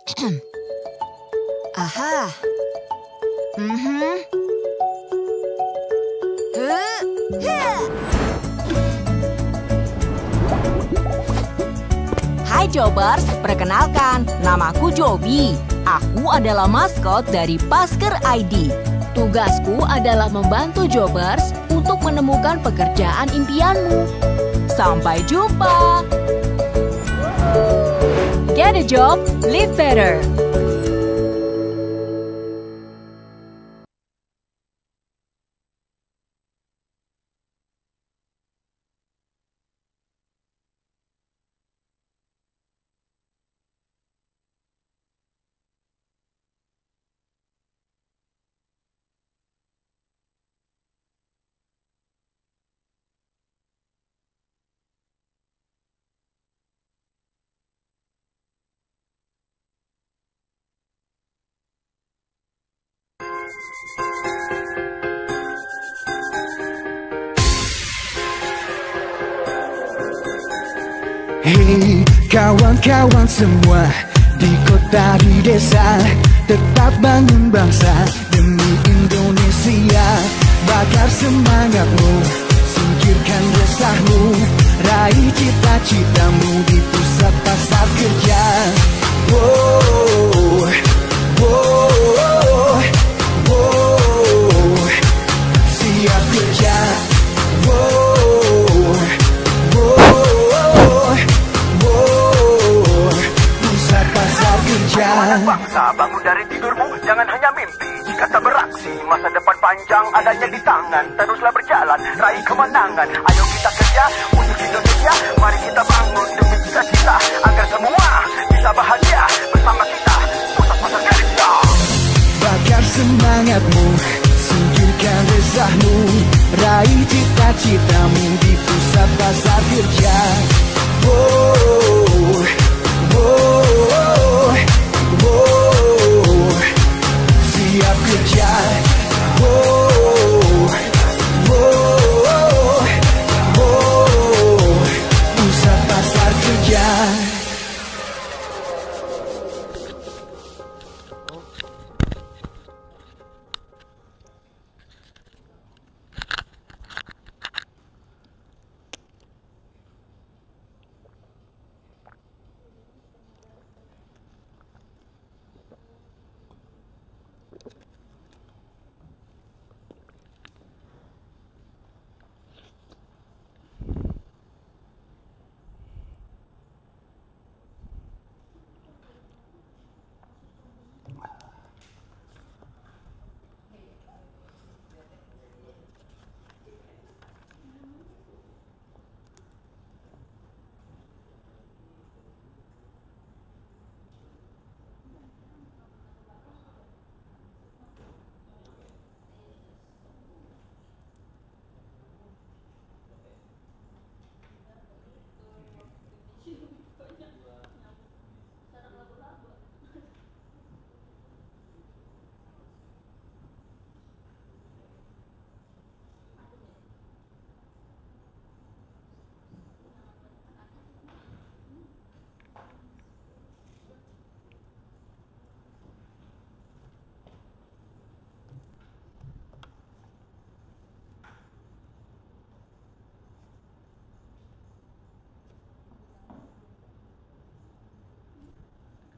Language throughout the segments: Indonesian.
Aha. Hai Jobers, perkenalkan, namaku Joby. Aku adalah maskot dari Pasker ID. Tugasku adalah membantu Jobers untuk menemukan pekerjaan impianmu. Sampai jumpa! Get a job, live better! Hei kawan-kawan semua di kota di desa, tetap bangun bangsa demi Indonesia. Bakar semangatmu, singkirkan resahmu, raih cita-citamu di pusat pasar kerja. Wow, wow, wow, siap kerja. Wow, wow, pusat pasar kerja. Anak bangsa, bangun dari tidurmu, jangan hanya mimpi. Jika tak beraksi, masa depan panjang adanya di tangan. Teruslah berjalan, raih kemenangan. Ayo kita kerja untuk Indonesia. Mari kita bangun demi cita-cita, agar semua bisa bahagia bersama kita. Pusat pasar kerja. Bakar semangatmu, singkirkan resahmu, raih cita-citamu di pusat pasar kerja. Wow, wow, wow, siap kerja. Wow, wow, wow, pusat pasar kerja.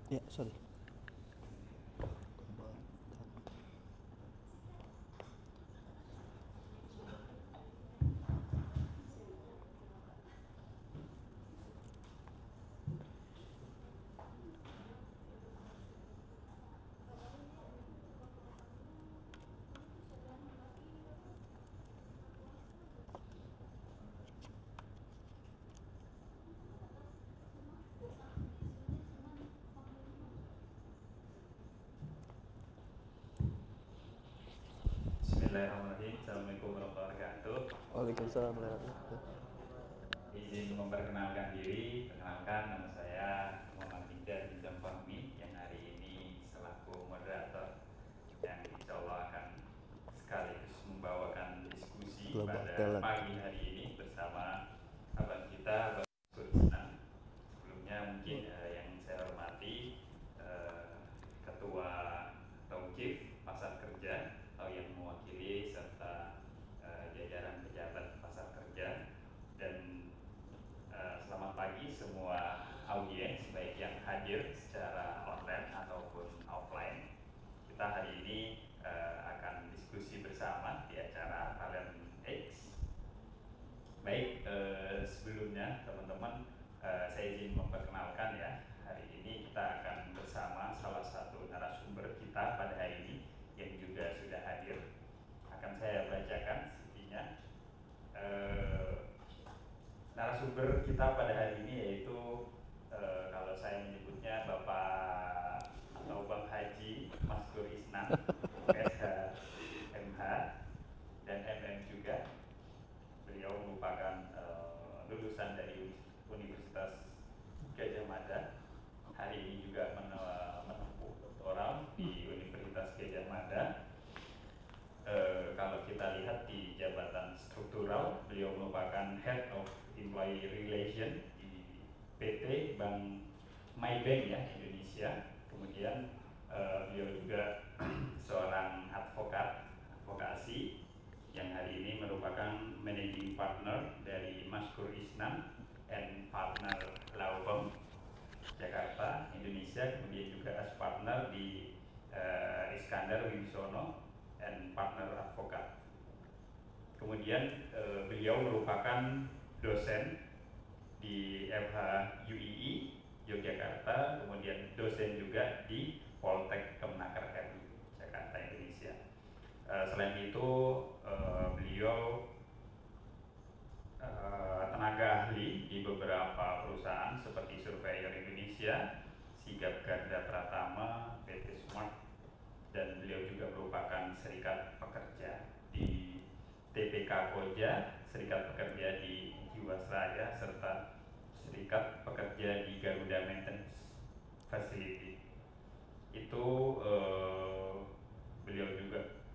Ya, sorry. Bismillahirrahmanirrahim. Assalamualaikum warahmatullahi wabarakatuh. Waalaikumsalam warahmatullahi wabarakatuh. Izin memperkenalkan diri. Perkenalkan, nama saya Muhammad Hidayat bin Fahmi yang hari ini selaku moderator yang insya Allah akan sekaligus membawakan diskusi pada pagi hari ini bersama abang kita, Abang Sultan. Sebelumnya mungkin yang saya hormati kita pada hari ini yang juga sudah hadir. Akan saya bacakan CV-nya. Narasumber kita pada hari ini yaitu kalau saya menyebutnya Bapak atau Bang Haji Maskur Isnan, SH, MH, dan MM juga. Beliau merupakan lulusan dari Universitas Gadjah Mada. Hari ini juga menempuh doktoral di Universitas Gadjah Mada. Kalau kita lihat di jabatan struktural, beliau merupakan Head of Employee Relation di PT Bank Maybank ya Indonesia. Kemudian beliau juga seorang advokasi yang hari ini merupakan Managing Partner dari Maskur Isnan and Partner Law Firm Jakarta, Indonesia. Kemudian juga as partner di Iskandar Wibsono and Partner Advokat. Kemudian beliau merupakan dosen di FH UII Yogyakarta, kemudian dosen juga di Poltek Kemenaker RI Jakarta, Indonesia. Selain itu beliau tenaga ahli di beberapa perusahaan seperti Surveyor Indonesia, Sigap Garda Pratama, PT Smart, dan beliau juga merupakan serikat pekerja di TPK Koja, serikat pekerja di Jiwasraya, serta serikat pekerja di Garuda Maintenance Facility. Itu beliau juga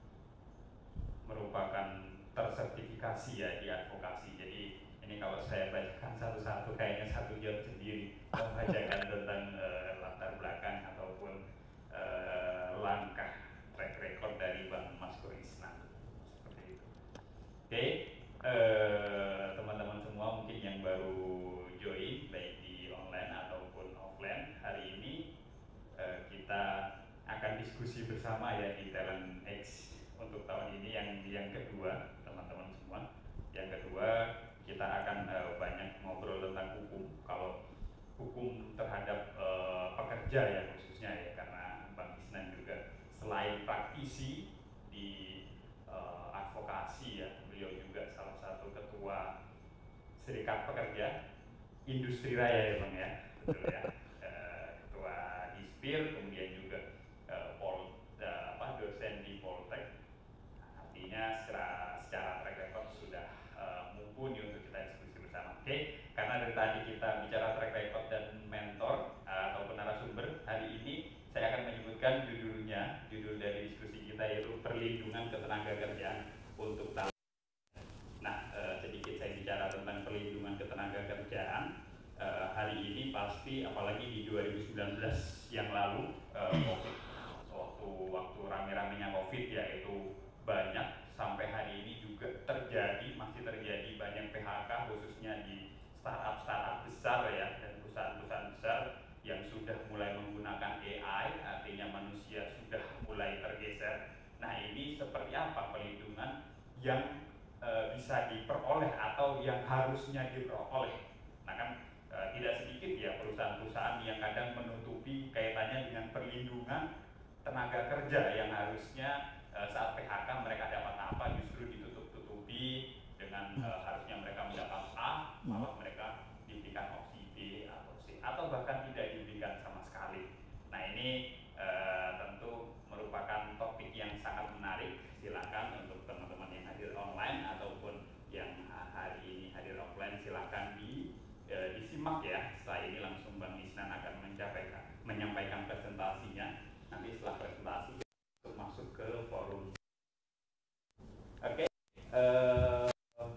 merupakan tersertifikasi ya di advokasi. Jadi ini kalau saya bacakan satu-satu kayaknya satu jam sendiri membacakan tentang latar belakang ataupun langkah track record dari Bang Maskur Isnan seperti itu. Oke, teman-teman semua mungkin yang baru join baik di online ataupun offline, hari ini kita akan diskusi bersama ya di Talent X untuk tahun ini yang kedua, teman-teman semua. Yang kedua, kita akan banyak ngobrol tentang hukum. Kalau hukum terhadap pekerja ya khususnya ya, karena Bang Isnan juga selain praktisi di advokasi ya, beliau juga salah satu ketua serikat pekerja industri raya ya Bang ya, betul ya. Ketua Dispir, kemudian juga dosen di Poltek. Artinya secara track record sudah mumpuni untuk kita diskusi bersama. Oke, karena dari tadi kita bicara track record dan mentor ataupun narasumber, hari ini saya akan menyebutkan judulnya, judul dari diskusi kita yaitu perlindungan ketenagakerjaan untuk tahun. Nah, sedikit saya bicara tentang perlindungan ketenagakerjaan. Hari ini pasti, apalagi di 2019 yang lalu, waktu rame-ramenya COVID ya, itu banyak sampai hari ini juga masih terjadi banyak PHK khususnya di startup besar ya, dan perusahaan-perusahaan besar yang sudah mulai menggunakan AI, artinya manusia sudah mulai tergeser. Nah, ini seperti apa perlindungan yang bisa diperoleh atau yang harusnya diperoleh? Nah kan tidak sedikit ya perusahaan-perusahaan yang kadang menutupi kaitannya dengan perlindungan tenaga kerja yang harusnya saat PHK mereka dapat apa justru ditutup-tutupi dengan harusnya mereka mendapat A, malah mereka diberikan opsi B atau C, atau bahkan tidak diberikan sama sekali. Nah ini tentu merupakan topik yang sangat menarik. Silakan untuk teman-teman yang hadir online ataupun yang hari ini hadir offline, silakan disimak ya. Setelah ini langsung Bang Isnan akan menyampaikan presentasinya. Nanti setelah presentasi untuk masuk ke forum. Oke,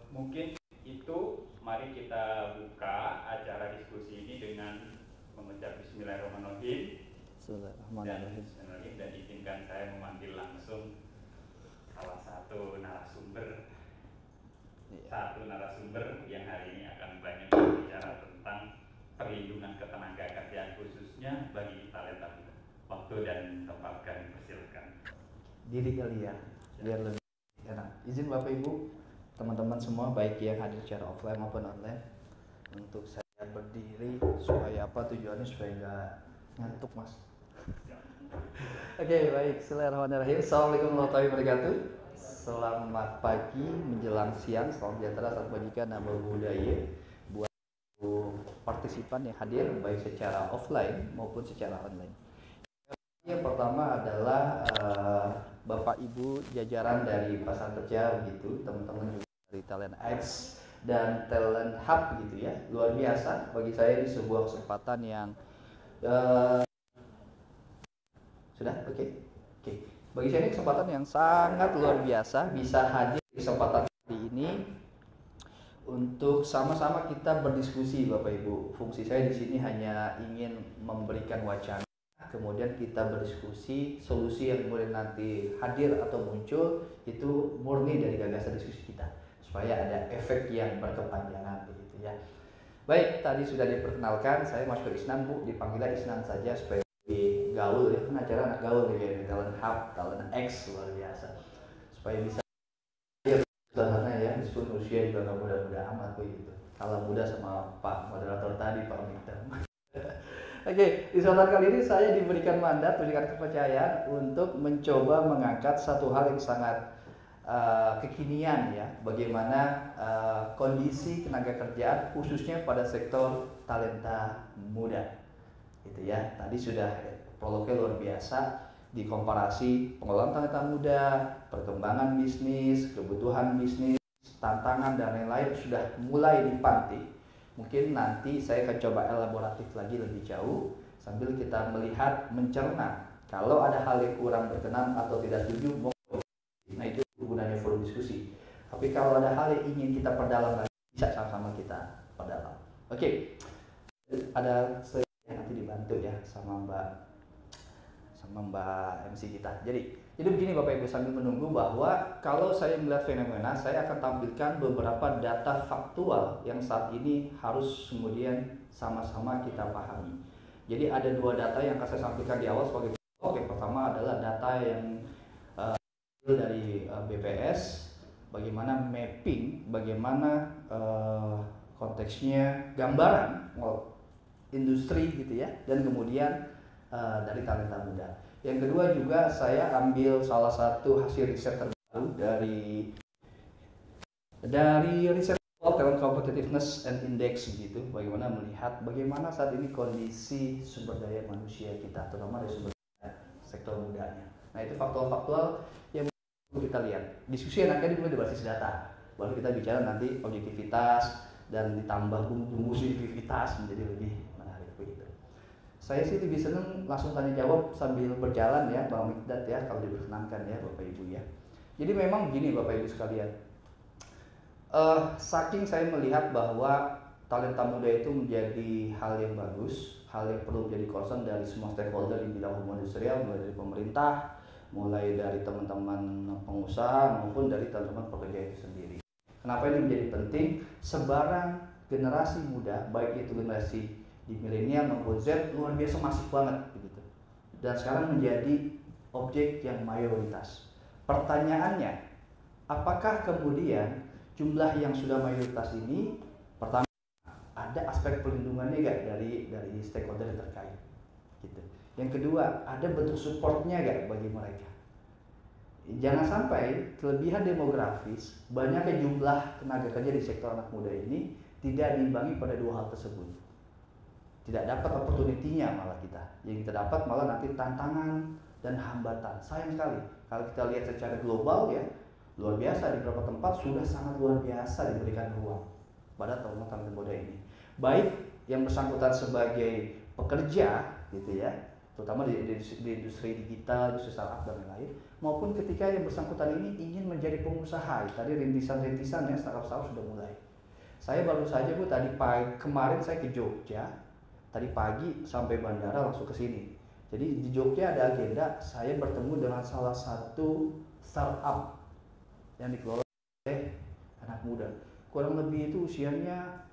mungkin itu mari kita buka acara diskusi ini dengan mengucap Bismillahirrahmanirrahim. Dan izinkan saya memanggil langsung salah satu narasumber yang hari ini akan banyak berbicara tentang perlindungan ketenagakerjaan khususnya bagi talenta muda. Waktu dan tempat kami persilakan. Diri kali ya, biar lebih enak. Izin Bapak Ibu, teman-teman semua baik yang hadir secara offline maupun online, untuk saya berdiri supaya apa tujuannya, supaya nggak ngantuk Mas. Oke, baik. Bismillahirrahmanirrahim. Assalamualaikum warahmatullahi wabarakatuh. Selamat pagi menjelang siang. Salam sejahtera, salam kebajikan, nama budaya buat partisipan yang hadir baik secara offline maupun secara online. Yang pertama adalah Bapak Ibu jajaran dari pasar kerja begitu, teman-teman juga dari Talent X dan Talent Hub gitu ya. Luar biasa bagi saya ini sebuah kesempatan yang sudah oke. Bagi saya ini kesempatan yang sangat luar biasa bisa hadir di kesempatan hari ini untuk sama-sama kita berdiskusi Bapak Ibu. Fungsi saya di sini hanya ingin memberikan wacana, kemudian kita berdiskusi, solusi yang kemudian nanti hadir atau muncul itu murni dari gagasan diskusi kita supaya ada efek yang berkepanjangan begitu ya. Baik, tadi sudah diperkenalkan, saya Mas Isnan Bu, dipanggilnya Isnan saja supaya lebih gaul ya, kan acara anak gaul nih kayak Talent Hub, Talent X luar biasa supaya bisa karena ya meskipun usia juga nggak muda-muda amat begitu. Kalah muda sama Pak moderator tadi Pak Mikdam. Oke, di kesempatan kali ini saya diberikan mandat, diberikan kepercayaan untuk mencoba mengangkat satu hal yang sangat kekinian ya, bagaimana kondisi tenaga kerjaan khususnya pada sektor talenta muda. Gitu ya. Tadi sudah prolognya luar biasa, dikomparasi pengelolaan talenta muda, perkembangan bisnis, kebutuhan bisnis, tantangan dan lain-lain sudah mulai dipantik. Mungkin nanti saya akan coba elaboratif lagi lebih jauh sambil kita melihat, mencerna kalau ada hal yang kurang berkenan atau tidak setuju. Nah itu gunanya forum diskusi. Tapi kalau ada hal yang ingin kita perdalam lagi, bisa sama-sama kita perdalam. Oke, ada saya nanti dibantu ya sama Mbak MC kita. Jadi begini Bapak Ibu, sambil menunggu bahwa kalau saya melihat fenomena, saya akan tampilkan beberapa data faktual yang saat ini harus kemudian sama-sama kita pahami. Jadi ada dua data yang akan saya sampaikan di awal sebagai blog. Yang pertama adalah data yang dari BPS, bagaimana mapping, bagaimana konteksnya, gambaran industri gitu ya, dan kemudian dari talenta muda. Yang kedua juga saya ambil salah satu hasil riset terbaru dari riset Talent Competitiveness and Index gitu, bagaimana melihat bagaimana saat ini kondisi sumber daya manusia kita, terutama dari sumber daya sektor mudanya. Nah itu faktual-faktual yang kita lihat. Diskusi enaknya dimulai berbasis data, baru kita bicara nanti objektivitas dan ditambah bumbu-bumbu subjektivitas menjadi lebih menarik begitu. Saya sih lebih senang langsung tanya jawab sambil berjalan ya Bang Mikdad ya, kalau diperkenankan ya Bapak Ibu ya. Jadi memang gini Bapak Ibu sekalian, saking saya melihat bahwa talenta muda itu menjadi hal yang bagus, hal yang perlu menjadi concern dari semua stakeholder di bidang hubungan industrial, mulai dari pemerintah, mulai dari teman-teman pengusaha maupun dari teman-teman pekerja itu sendiri. Kenapa ini menjadi penting? Sebaran generasi muda, baik itu generasi di milenial maupun Z, luar biasa masif banget begitu. Dan sekarang menjadi objek yang mayoritas. Pertanyaannya, apakah kemudian jumlah yang sudah mayoritas ini, pertama ada aspek perlindungannya nggak dari stakeholder yang terkait, gitu. Yang kedua, ada bentuk supportnya nggak bagi mereka? Jangan sampai kelebihan demografis, banyaknya jumlah tenaga kerja di sektor anak muda ini tidak diimbangi pada dua hal tersebut. Tidak dapat opportunity-nya malah kita. Yang kita dapat malah nanti tantangan dan hambatan. Sayang sekali. Kalau kita lihat secara global ya, luar biasa di beberapa tempat sudah sangat luar biasa diberikan ruang pada talenta muda ini. Baik yang bersangkutan sebagai pekerja gitu ya, terutama di industri digital, industri startup dan lain-lain, maupun ketika yang bersangkutan ini ingin menjadi pengusaha. Tadi rintisan-rintisan ya startup sudah mulai. Saya baru saja Bu tadi kemarin saya ke Jogja, tadi pagi sampai bandara langsung ke sini. Jadi di Jogja ada agenda saya bertemu dengan salah satu startup yang dikelola oleh anak muda. Kurang lebih itu usianya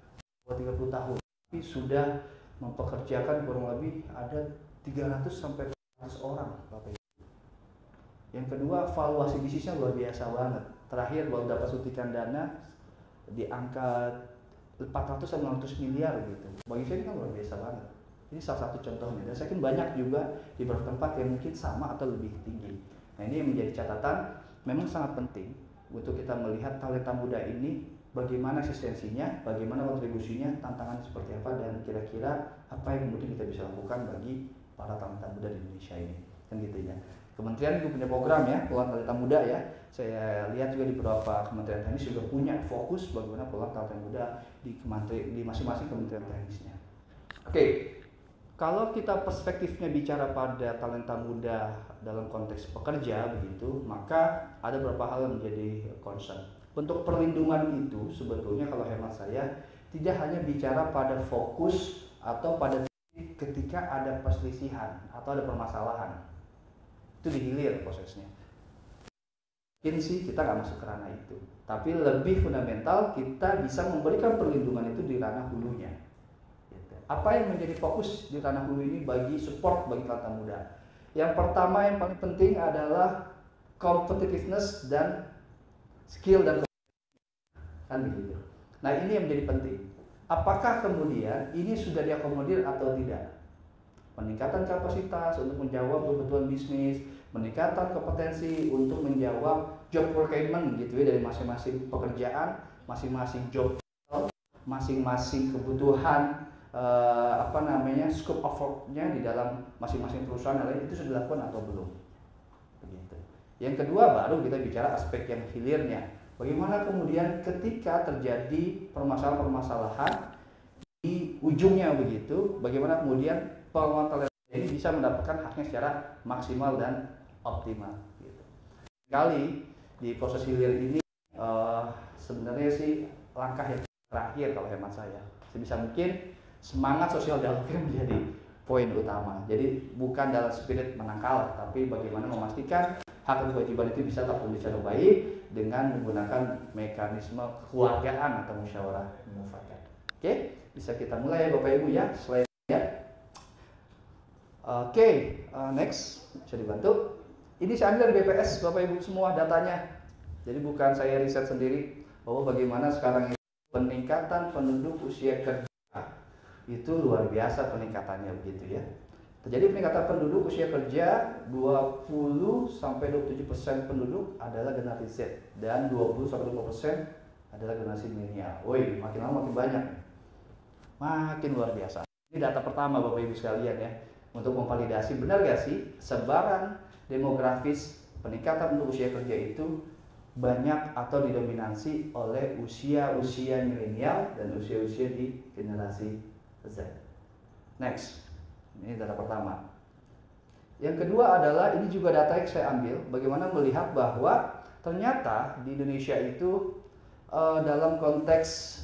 30 tahun, tapi sudah mempekerjakan kurang lebih ada 300 sampai 400 orang Bapak Ibu. Yang kedua, valuasi bisnisnya luar biasa banget. Terakhir baru dapat suntikan dana di angka 400 sampai 600 miliar gitu. Bagi saya ini kan luar biasa banget. Ini salah satu contohnya. Dan saya yakin banyak juga di beberapa tempat yang mungkin sama atau lebih tinggi. Nah, ini yang menjadi catatan, memang sangat penting untuk kita melihat talenta muda ini bagaimana eksistensinya, bagaimana kontribusinya, tantangan seperti apa, dan kira-kira apa yang kemudian kita bisa lakukan bagi para talenta muda di Indonesia ini. Kan gitu ya. Kementerian juga punya program ya, peluang talenta muda ya. Saya lihat juga di beberapa kementerian teknis juga punya fokus bagaimana peluang talenta muda di masing-masing kementerian teknisnya. Oke, kalau kita perspektifnya bicara pada talenta muda dalam konteks pekerja begitu, maka ada beberapa hal yang menjadi concern. Untuk perlindungan itu sebetulnya kalau hemat saya tidak hanya bicara pada fokus atau pada ketika ada perselisihan atau ada permasalahan. Itu dihilir prosesnya. Mungkin sih kita nggak masuk ke ranah itu, tapi lebih fundamental kita bisa memberikan perlindungan itu di ranah hulunya. Apa yang menjadi fokus di ranah hulu ini bagi support bagi talenta muda? Yang pertama yang paling penting adalah competitiveness dan skill dan kan begitu. Nah, ini yang menjadi penting. Apakah kemudian ini sudah diakomodir atau tidak? Peningkatan kapasitas untuk menjawab kebutuhan bisnis, meningkatkan kompetensi untuk menjawab job requirement gitu ya dari masing-masing pekerjaan, masing-masing job, masing-masing kebutuhan scope of work-nya di dalam masing-masing perusahaan lain itu sudah dilakukan atau belum. Begitu. Yang kedua baru kita bicara aspek yang hilirnya. Bagaimana kemudian ketika terjadi permasalahan-permasalahan di ujungnya begitu, bagaimana kemudian pengelolaan talenta ini bisa mendapatkan haknya secara maksimal dan optimal. Gitu. Kali di proses hilir ini sebenarnya sih langkah yang terakhir kalau hemat saya. Sebisa mungkin semangat sosial dialognya menjadi poin utama. Jadi bukan dalam spirit menang kalah, tapi bagaimana memastikan hak dan kewajiban itu bisa terpenuhi secara baik dengan menggunakan mekanisme kekeluargaan atau musyawarah mufakat. Oke, bisa kita mulai ya Bapak Ibu ya, slide-nya. Oke, next, bisa dibantu. Ini saya ambil dari BPS Bapak Ibu semua datanya. Jadi bukan saya riset sendiri bahwa bagaimana sekarang ini peningkatan penduduk usia kerja itu luar biasa peningkatannya begitu ya. Terjadi peningkatan penduduk usia kerja 20-27% penduduk adalah generasi Z dan 20-25% adalah generasi milenial. Woi, makin lama makin banyak. Makin luar biasa. Ini data pertama Bapak Ibu sekalian ya. Untuk memvalidasi benar gak sih sebaran demografis peningkatan penduduk usia kerja itu banyak atau didominasi oleh usia-usia milenial dan usia-usia di generasi Z. Next, ini data pertama. Yang kedua adalah, ini juga data yang saya ambil, bagaimana melihat bahwa ternyata di Indonesia itu dalam konteks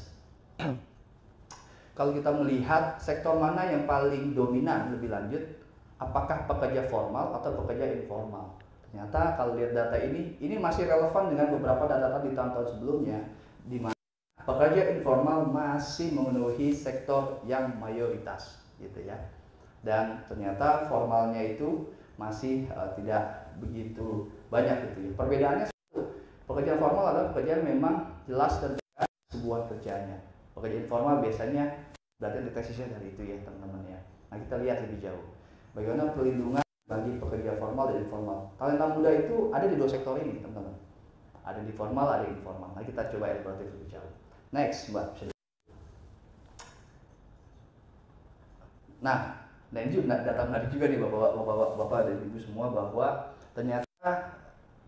kalau kita melihat sektor mana yang paling dominan lebih lanjut, apakah pekerja formal atau pekerja informal. Ternyata kalau lihat data ini masih relevan dengan beberapa data di tahun-tahun sebelumnya, di mana pekerja informal masih memenuhi sektor yang mayoritas, gitu ya. Dan ternyata formalnya itu masih tidak begitu banyak, gitu ya. Perbedaannya satu, pekerjaan formal adalah pekerjaan memang jelas dan tegas sebuah kerjaannya. Pekerja informal biasanya berarti detesisnya dari itu ya teman-teman ya. Nah kita lihat lebih jauh, bagaimana perlindungan bagi pekerja formal dan informal. Talenta muda itu ada di dua sektor ini teman-teman. Ada di formal, ada di informal. Nah kita coba elaborasi lebih jauh. Next, Mbak. Nah ini juga data menarik juga nih Bapak dan Ibu semua, bahwa ternyata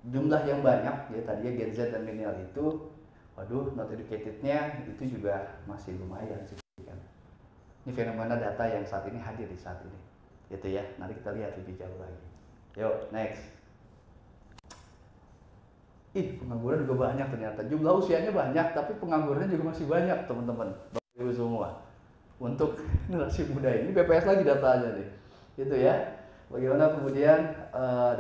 jumlah yang banyak ya tadi ya Gen Z dan milenial itu, waduh, not educated-nya itu juga masih lumayan sih kan. Ini fenomena data yang saat ini hadir di saat ini. Gitu ya. Nanti kita lihat lebih jauh lagi. Yuk, next. Pengangguran juga banyak ternyata. Jumlah usianya banyak, tapi penganggurannya juga masih banyak, teman-teman. Bapak Ibu semua. Untuk generasi muda ini, BPS lagi datanya nih. Gitu ya. Bagaimana kemudian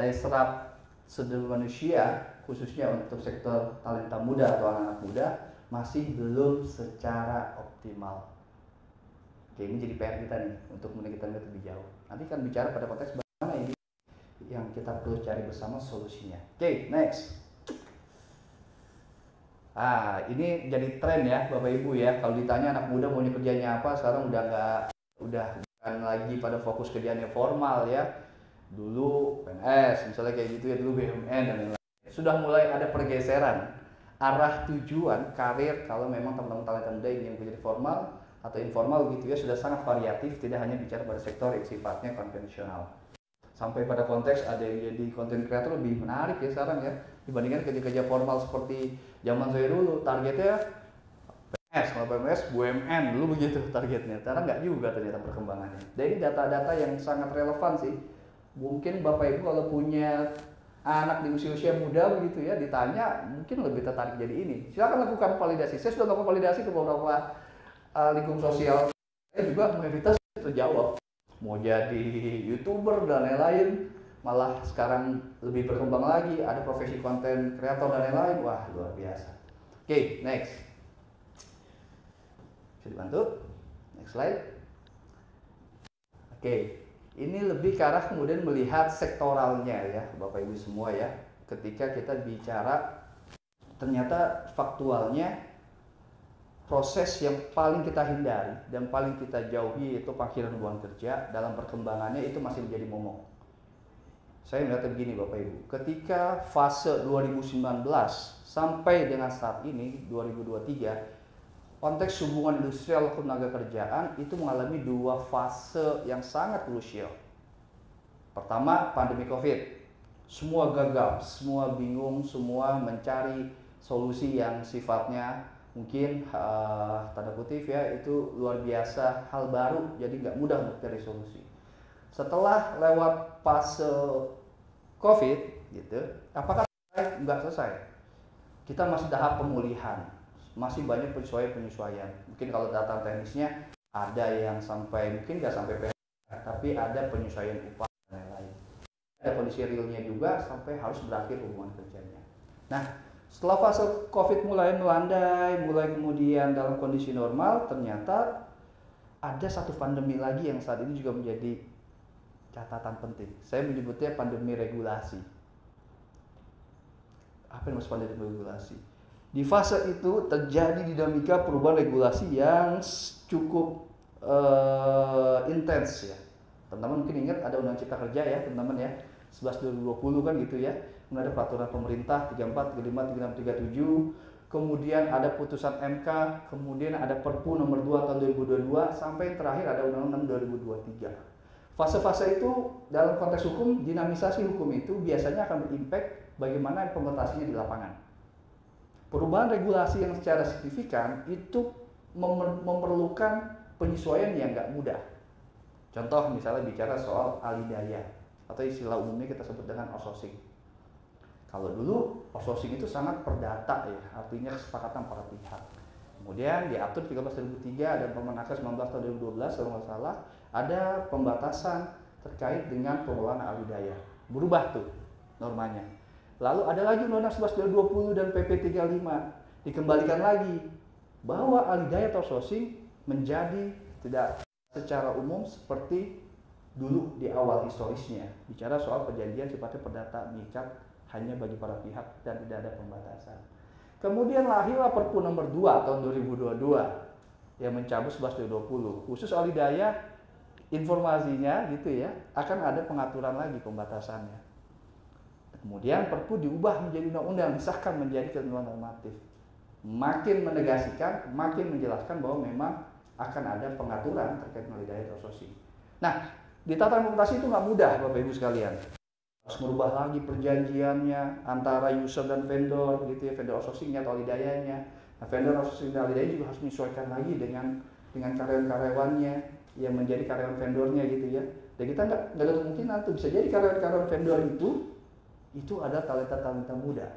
daya serap sumber manusia, khususnya untuk sektor talenta muda atau anak-anak muda, masih belum secara optimal. Oke, ini jadi PR kita nih, untuk kemudian kita lihat lebih jauh. Nanti kan bicara pada konteks bagaimana ini yang kita perlu cari bersama solusinya. Oke, next. Ini jadi tren ya Bapak Ibu ya. Kalau ditanya anak muda maunya kerjanya apa, sekarang udah bukan lagi pada fokus kerjaan yang formal ya. Dulu PNS misalnya kayak gitu ya, dulu BUMN dan lain-lain. Sudah mulai ada pergeseran arah tujuan karir kalau memang teman-teman talenta muda ingin menjadi formal atau informal gitu ya, sudah sangat variatif, tidak hanya bicara pada sektor yang sifatnya konvensional. Sampai pada konteks ada yang jadi content creator lebih menarik ya sekarang ya, dibandingkan kerja-kerja formal seperti zaman saya dulu. Targetnya PNS, kalau PNS BUMN dulu begitu targetnya. Sekarang nggak juga ternyata perkembangannya. Dan ini data-data yang sangat relevan sih. Mungkin Bapak Ibu kalau punya anak di usia-usia muda begitu ya, ditanya mungkin lebih tertarik jadi ini. Silakan lakukan validasi. Saya sudah lakukan validasi ke beberapa lingkup sosial. Saya juga mayoritas terjawab. Mau jadi YouTuber dan lain-lain, malah sekarang lebih berkembang lagi, ada profesi konten kreator dan lain-lain. Wah, luar biasa. Oke, next. Bisa dibantu? Next slide. Oke. Ini lebih ke arah kemudian melihat sektoralnya ya Bapak Ibu semua ya. Ketika kita bicara ternyata faktualnya proses yang paling kita hindari dan paling kita jauhi itu panggilan hubungan kerja dalam perkembangannya itu masih menjadi momok. Saya melihatnya begini Bapak Ibu, ketika fase 2019 sampai dengan saat ini 2023 konteks hubungan industrial tenaga kerjaan itu mengalami dua fase yang sangat krusial. Pertama, pandemi COVID. Semua gagal, semua bingung, semua mencari solusi yang sifatnya mungkin tanda kutip ya, itu luar biasa, hal baru, jadi nggak mudah untuk cari solusi. Setelah lewat fase COVID, gitu, apakah selesai? Nggak selesai. Kita masih tahap pemulihan. Masih banyak penyesuaian. Mungkin kalau data teknisnya ada yang sampai mungkin nggak sampai PHK, tapi ada penyesuaian upah dan lain-lain. Ada kondisi realnya juga sampai harus berakhir hubungan kerjanya. Nah, setelah fase COVID mulai melandai, mulai kemudian dalam kondisi normal, ternyata ada satu pandemi lagi yang saat ini juga menjadi catatan penting. Saya menyebutnya pandemi regulasi. Apa yang maksud pandemi regulasi? Di fase itu terjadi dinamika perubahan regulasi yang cukup intens ya. Teman-teman mungkin ingat ada Undang Cipta Kerja ya teman-teman ya, 11/2020 kan gitu ya. Kemudian ada peraturan pemerintah 34, 35, 36, 37. Kemudian ada putusan MK, kemudian ada Perpu nomor 2 tahun 2022 sampai yang terakhir ada Undang-Undang 2023. Fase-fase itu dalam konteks hukum, dinamisasi hukum itu biasanya akan berimpact bagaimana implementasinya di lapangan. Perubahan regulasi yang secara signifikan itu memerlukan penyesuaian yang nggak mudah. Contoh misalnya bicara soal alidaya atau istilah umumnya kita sebut dengan outsourcing. Kalau dulu outsourcing itu sangat perdata ya, artinya kesepakatan para pihak. Kemudian diatur 13/2003 dan Permenaker 19 tahun 2012 kalau nggak salah ada pembatasan terkait dengan pengelolaan alidaya. Berubah tuh normanya. Lalu ada lagi Undang-Undang 11/2020 dan PP 35 dikembalikan lagi bahwa alidaya atau outsourcing menjadi tidak secara umum seperti dulu di awal historisnya. Bicara soal perjanjian sifatnya perdata mengikat hanya bagi para pihak dan tidak ada pembatasan. Kemudian lahirlah Perpu nomor 2 tahun 2022 yang mencabut 11/2020 khusus alidaya informasinya gitu ya akan ada pengaturan lagi pembatasannya. Kemudian Perpu diubah menjadi undang-undang, disahkan menjadi ketentuan normatif. Makin menegaskan, makin menjelaskan bahwa memang akan ada pengaturan terkait dengan alidaya atau outsourcing. Nah, di tataran implementasi itu nggak mudah Bapak Ibu sekalian. Harus merubah lagi perjanjiannya antara user dan vendor gitu ya, vendor outsourcingnya atau alidayanya. Nah, vendor outsourcing dan alidaya juga harus menyesuaikan lagi dengan karyawan-karyawannya yang menjadi karyawan vendornya gitu ya. Dan kita nggak ada kemungkinan tuh bisa jadi karyawan-karyawan vendor itu ada talenta-talenta muda,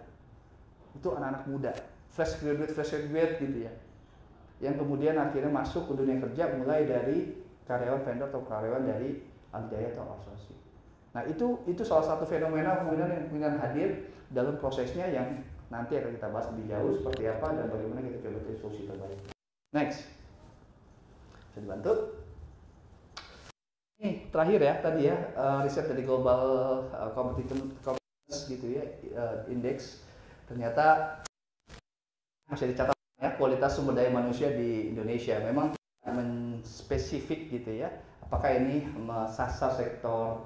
itu anak-anak muda, fresh graduate gitu ya, yang kemudian akhirnya masuk ke dunia kerja mulai dari karyawan vendor atau karyawan dari alidaya atau outsourcing. Nah itu salah satu fenomena kemudian hadir dalam prosesnya yang nanti akan kita bahas lebih jauh seperti apa dan bagaimana kita coba cari solusi terbaik. Next, bisa dibantu? Ini terakhir ya tadi ya riset dari Global Competitiveness gitu ya indeks, ternyata masih dicatat ya kualitas sumber daya manusia di Indonesia memang spesifik gitu ya. apakah ini sasar sektor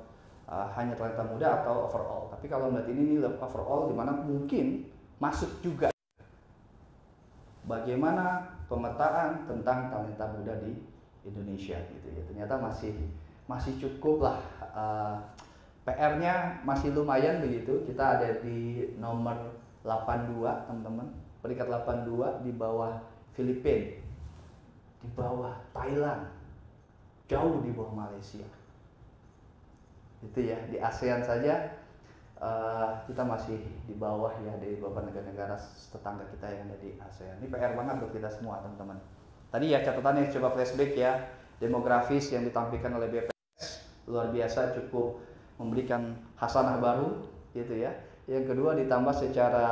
hanya talenta muda atau overall. Tapi kalau melihat ini overall, dimana mungkin masuk juga bagaimana pemetaan tentang talenta muda di Indonesia gitu ya. Ternyata masih cukup lah, PR-nya masih lumayan begitu. Kita ada di nomor 82 teman-teman, peringkat 82 di bawah Filipina, di bawah Thailand, jauh di bawah Malaysia. Itu ya, di ASEAN saja kita masih di bawah ya dari beberapa negara-negara tetangga kita yang ada di ASEAN. Ini PR banget buat kita semua teman-teman. Tadi ya catatannya, coba flashback ya, demografis yang ditampilkan oleh BPS luar biasa, cukup memberikan hasanah baru gitu ya. Yang kedua ditambah secara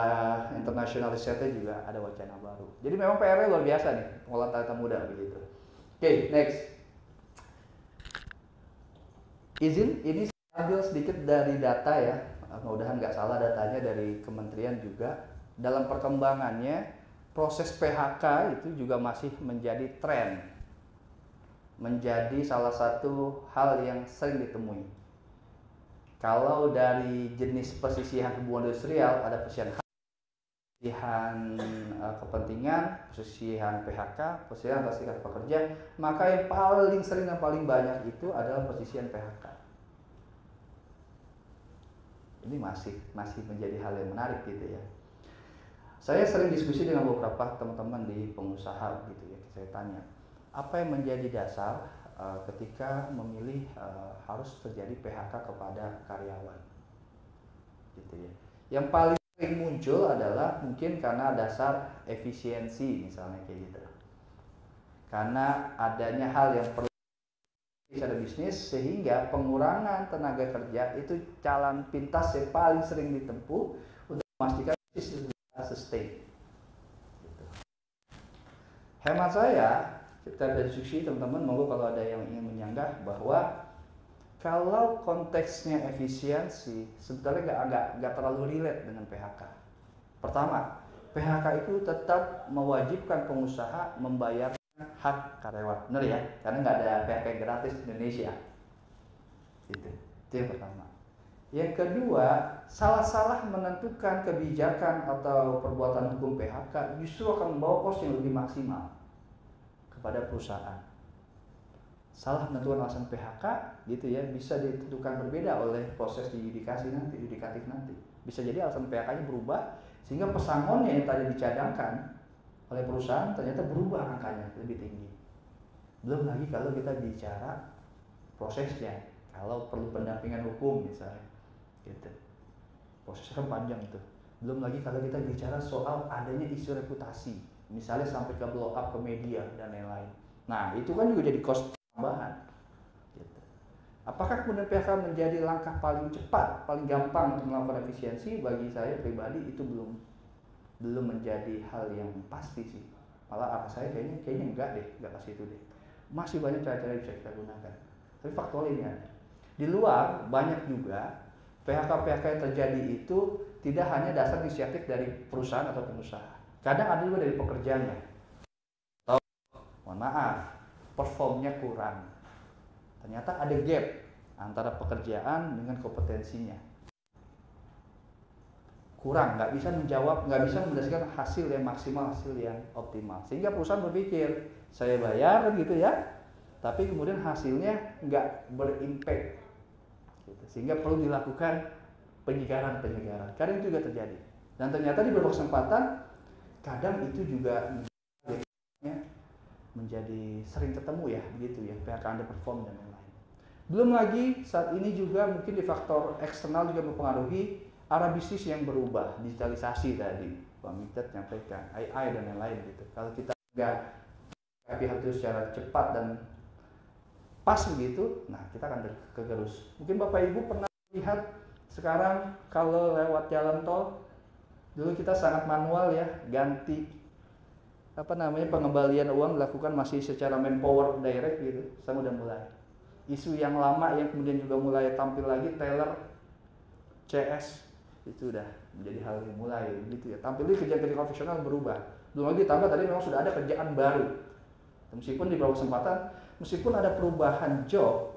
internasional risetnya juga ada wacana baru. Jadi memang PR-nya luar biasa nih, pengelolaan talenta muda begitu. Oke, next. Izin, ini saya ambil sedikit dari data ya, mudah-mudahan nggak salah datanya dari kementerian juga. Dalam perkembangannya, proses PHK itu juga masih menjadi tren, menjadi salah satu hal yang sering ditemui. Kalau dari jenis persisihan hubungan industrial, ada persisihan kepentingan, persisihan PHK, persisihan atas serikat pekerja, maka yang paling sering dan paling banyak itu adalah persisihan PHK. Ini masih menjadi hal yang menarik gitu ya. Saya sering diskusi dengan beberapa teman-teman di pengusaha gitu ya. Saya tanya, apa yang menjadi dasar ketika memilih harus terjadi PHK kepada karyawan gitu ya. Yang paling sering muncul adalah mungkin karena dasar efisiensi misalnya kayak gitu, karena adanya hal yang perlu secara bisnis, sehingga pengurangan tenaga kerja itu jalan pintas yang paling sering ditempuh untuk memastikan bisnis sustain gitu. Hemat saya, kita diskusi teman-teman, monggo kalau ada yang ingin menyanggah bahwa kalau konteksnya efisiensi sebetulnya nggak terlalu relate dengan PHK. Pertama, PHK itu tetap mewajibkan pengusaha membayar hak karyawan, benar ya? Karena nggak ada PHK yang gratis di Indonesia. Itu yang pertama. Yang kedua, salah-salah menentukan kebijakan atau perbuatan hukum PHK justru akan membawa kos yang lebih maksimal pada perusahaan. Salah menentukan alasan PHK gitu ya, bisa ditentukan berbeda oleh proses yudikatif nanti. Bisa jadi alasan PHK-nya berubah sehingga pesangonnya yang tadi dicadangkan oleh perusahaan ternyata berubah angkanya lebih tinggi. Belum lagi kalau kita bicara prosesnya, kalau perlu pendampingan hukum misalnya gitu. Prosesnya kan panjang itu. Belum lagi kalau kita bicara soal adanya isu reputasi, misalnya sampai ke blow up ke media dan lain-lain. Nah, itu kan juga jadi cost tambahan. Gitu. Apakah kemudian PHK menjadi langkah paling cepat, paling gampang untuk melakukan efisiensi? Bagi saya pribadi itu belum menjadi hal yang pasti sih. Malah apa saya kayaknya enggak ke situ deh. Masih banyak cara-cara yang bisa kita gunakan. Tapi faktual ini ada. Di luar banyak juga PHK yang terjadi itu tidak hanya dasar inisiatif dari perusahaan atau pengusaha. Kadang ada juga dari pekerjanya. Mohon maaf, performnya kurang. Ternyata ada gap antara pekerjaan dengan kompetensinya. Kurang, nggak bisa mendasarkan hasil yang maksimal, hasil yang optimal. Sehingga perusahaan berpikir, saya bayar gitu ya, tapi kemudian hasilnya nggak berimpact. Gitu. Sehingga perlu dilakukan penyegaran. Kadang itu juga terjadi. Dan ternyata di beberapa kesempatan, kadang itu juga menjadi sering ketemu ya, begitu ya, PHK underperform dan lain-lain. Belum lagi saat ini juga mungkin di faktor eksternal juga mempengaruhi arah bisnis yang berubah, digitalisasi tadi, Pak Mikdad nyampaikan, AI dan lain-lain gitu. Kalau kita nggak hal itu secara cepat dan pas begitu, nah kita akan kegerus. Mungkin Bapak Ibu pernah lihat sekarang kalau lewat jalan tol, dulu kita sangat manual ya, ganti pengembalian uang dilakukan masih secara manpower direct gitu. Saya udah mulai. Isu yang lama yang kemudian juga mulai tampil lagi, teller, CS, itu udah menjadi hal yang mulai gitu ya. Tampil di kerjaan konvensional berubah. Belum lagi ditambah tadi memang sudah ada kerjaan baru. Meskipun di beberapa kesempatan meskipun ada perubahan job,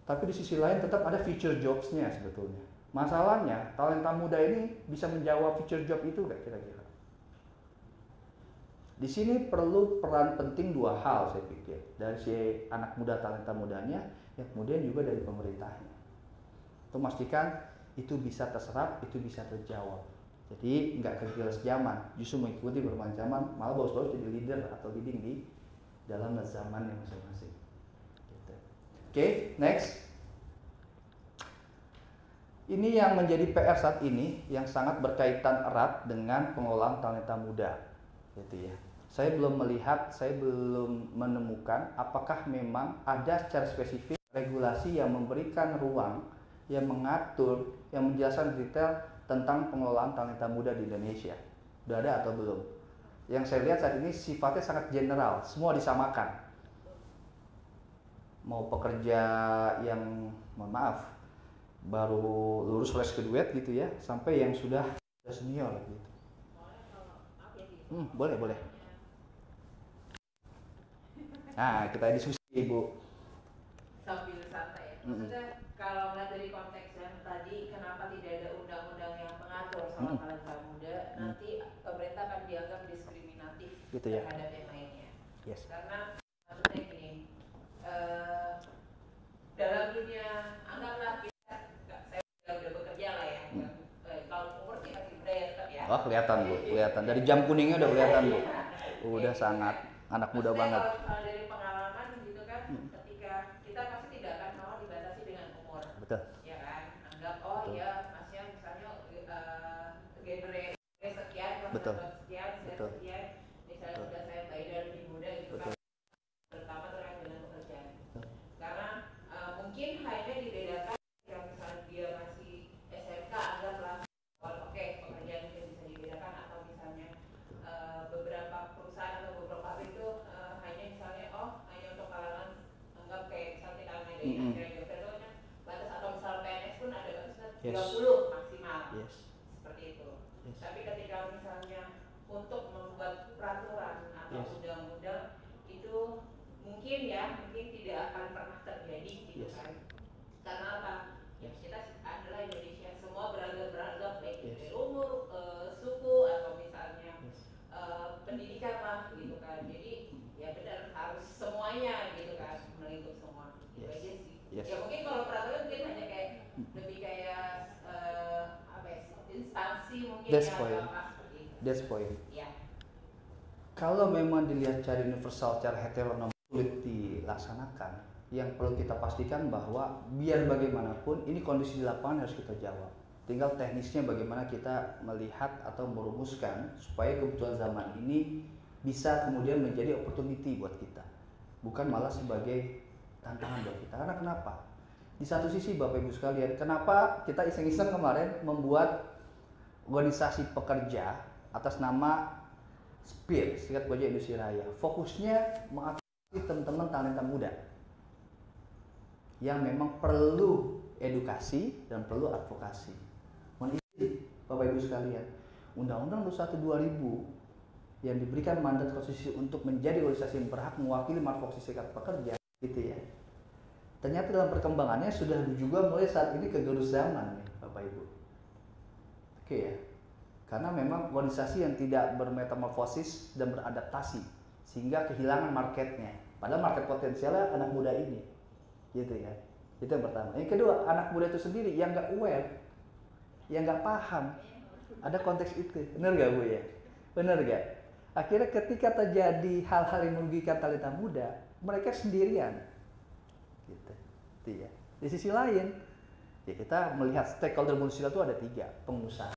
tapi di sisi lain tetap ada future jobs-nya sebetulnya. Masalahnya, talenta muda ini bisa menjawab future job itu nggak kira-kira? Di sini perlu peran penting dua hal saya pikir. Dari si anak muda, talenta mudanya, yang kemudian juga dari pemerintahnya. Untuk memastikan itu bisa terserap, itu bisa terjawab. Jadi nggak kegilas zaman, justru mengikuti perkembangan zaman, malah bagus-bagus jadi leader atau leading di dalam zaman yang masing-masing. Gitu. Oke, next. Ini yang menjadi PR saat ini yang sangat berkaitan erat dengan pengelolaan talenta muda, gitu ya. Saya belum melihat, saya belum menemukan apakah memang ada secara spesifik regulasi yang memberikan ruang, yang mengatur, yang menjelaskan detail tentang pengelolaan talenta muda di Indonesia. Sudah ada atau belum? Yang saya lihat saat ini sifatnya sangat general, semua disamakan. Mau pekerja yang, mohon maaf, baru lulus fresh graduate gitu ya, sampai yang sudah senior gitu. Boleh, boleh. Nah, kita diskusi Ibu. Sambil santai. Maksudnya kalau melihat dari konteks yang tadi, kenapa tidak ada undang-undang yang mengatur soal talenta muda, nanti pemerintah akan dianggap diskriminatif Gitu ya. terhadap yang lainnya. Yes. Karena maksudnya gini, dalam dunia, anggaplah kita, saya udah bekerja lah ya, kalau umur sih masih muda ya tetap ya. Oh, kelihatan Bu, kelihatan. Dari jam kuningnya udah kelihatan Bu. Udah sangat anak muda Maksudnya banget. Kalau dari pengalaman gitu kan, ketika kita pasti tidak akan mau dibatasi dengan umur. Betul. Ya kan, anggap ya masnya misalnya genre sekian, Betul. sekian, Betul. sekian, misalnya sudah saya bayar dan lebih muda gitu kan, terutama terkait dengan pekerjaan. Karena mungkin hanya dibedakan yang misalnya dia masih SMK, anggaplah oke, pekerjaan mungkin bisa dibedakan, atau misalnya beberapa perusahaan atau beberapa pabrik itu hanya misalnya hanya untuk kalangan, anggap kayak misalnya kalangan dari akhirnya batas, atau misal PNS pun ada batasnya 30 maksimal. Yes. Seperti itu. Yes. Tapi ketika misalnya untuk membuat peraturan atau undang-undang itu mungkin tidak akan pernah terjadi gitu kan. Karena apa? Ya kita adalah Indonesia, semua beragam-beragam, baik dari umur, suku, atau misalnya pendidikan lah gitu kan. Jadi ya benar harus semuanya gitu kan, melingkup semua. Itu aja sih. Ya mungkin kalau peraturan mungkin hanya kayak lebih kayak apa ya, instansi mungkin. That's yang point. apa seperti itu. That's point. Ya. Kalau memang dilihat secara universal, secara heteronom sulit dilaksanakan, yang perlu kita pastikan bahwa biar bagaimanapun ini kondisi di lapangan harus kita jawab. Tinggal teknisnya bagaimana kita melihat atau merumuskan supaya kebutuhan zaman ini bisa kemudian menjadi opportunity buat kita, bukan malah sebagai tantangan buat kita. Karena kenapa? Di satu sisi Bapak Ibu sekalian, kenapa kita iseng-iseng kemarin membuat organisasi pekerja atas nama SPIR, Serikat Pekerja Industri Raya, fokusnya mengadvokasi teman-teman talenta muda yang memang perlu edukasi dan perlu advokasi. Mohon izin Bapak Ibu sekalian, Undang-Undang 21 2000 yang diberikan mandat konstitusi untuk menjadi organisasi yang berhak mewakili advokasi serikat pekerja, gitu ya. Ternyata dalam perkembangannya sudah juga mulai saat ini kegerus zaman nih Bapak Ibu. Oke ya. Karena memang organisasi yang tidak bermetamorfosis dan beradaptasi sehingga kehilangan marketnya. Padahal market potensialnya anak muda ini, gitu ya. Itu yang pertama. Yang kedua, anak muda itu sendiri yang nggak aware, yang nggak paham ada konteks itu. Benar nggak Bu ya? Benar nggak? Akhirnya ketika terjadi hal-hal yang merugikan talenta muda, mereka sendirian, gitu. Itu ya. Di sisi lain, ya kita melihat stakeholder manusia itu ada 3, pengusaha,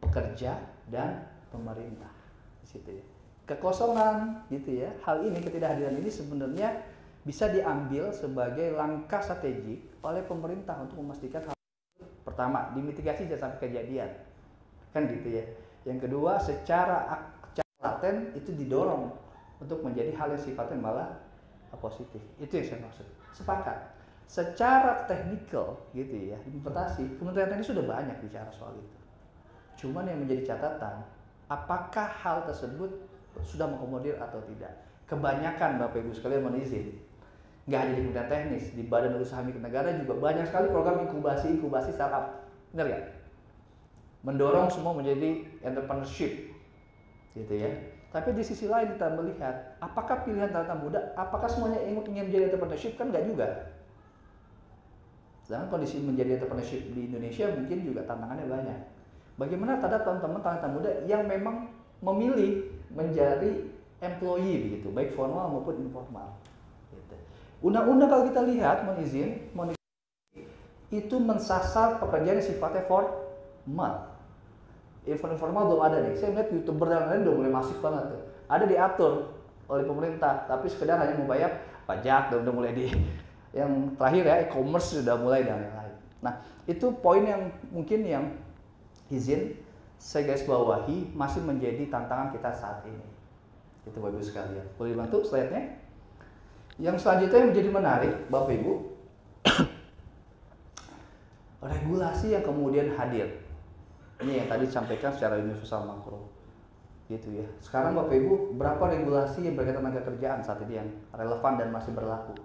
pekerja, dan pemerintah. Di situ ya. Kekosongan gitu ya. Hal ini, ketidakhadiran ini sebenarnya bisa diambil sebagai langkah strategik oleh pemerintah untuk memastikan hal pertama, dimitigasi jangan sampai kejadian. Kan gitu ya. Yang kedua, secara laten itu didorong untuk menjadi hal yang sifatnya malah positif. Itu yang saya maksud. Sepakat. Secara teknikal gitu ya, implementasi, Kementerian Teknis sudah banyak bicara soal itu. Cuman yang menjadi catatan, apakah hal tersebut sudah mengakomodir atau tidak? Kebanyakan Bapak Ibu sekalian mohon izin, nggak hanya di Kementerian Teknis, di Badan Usaha Milik Negara juga banyak sekali program inkubasi startup, benar ya? Mendorong semua menjadi entrepreneurship, gitu ya. Tapi di sisi lain kita melihat, apakah pilihan talenta muda, apakah semuanya ingin menjadi entrepreneurship? Kan nggak juga. Sedangkan kondisi menjadi entrepreneurship di Indonesia mungkin juga tantangannya banyak. Bagaimana terhadap teman-teman talenta muda yang memang memilih menjadi employee begitu, baik formal maupun informal. Gitu. Undang-undang kalau kita lihat, mohon izin, itu mensasar pekerjaan yang sifatnya formal. Informal belum ada nih. Saya melihat YouTuber dan lain-lain udah mulai masif banget tuh. Ada diatur oleh pemerintah, tapi sekedar hanya membayar pajak, udah mulai di yang terakhir ya e-commerce sudah mulai dan lain-lain. Nah, itu poin yang mungkin yang izin saya garis bawahi masih menjadi tantangan kita saat ini. Itu Bapak Ibu sekalian. Boleh dibantu slide-nya? Yang selanjutnya yang menjadi menarik Bapak Ibu, regulasi yang kemudian hadir. Ini yang tadi disampaikan secara universal makro. Gitu ya. Sekarang Bapak Ibu, berapa regulasi yang berkaitan tenaga kerjaan saat ini yang relevan dan masih berlaku?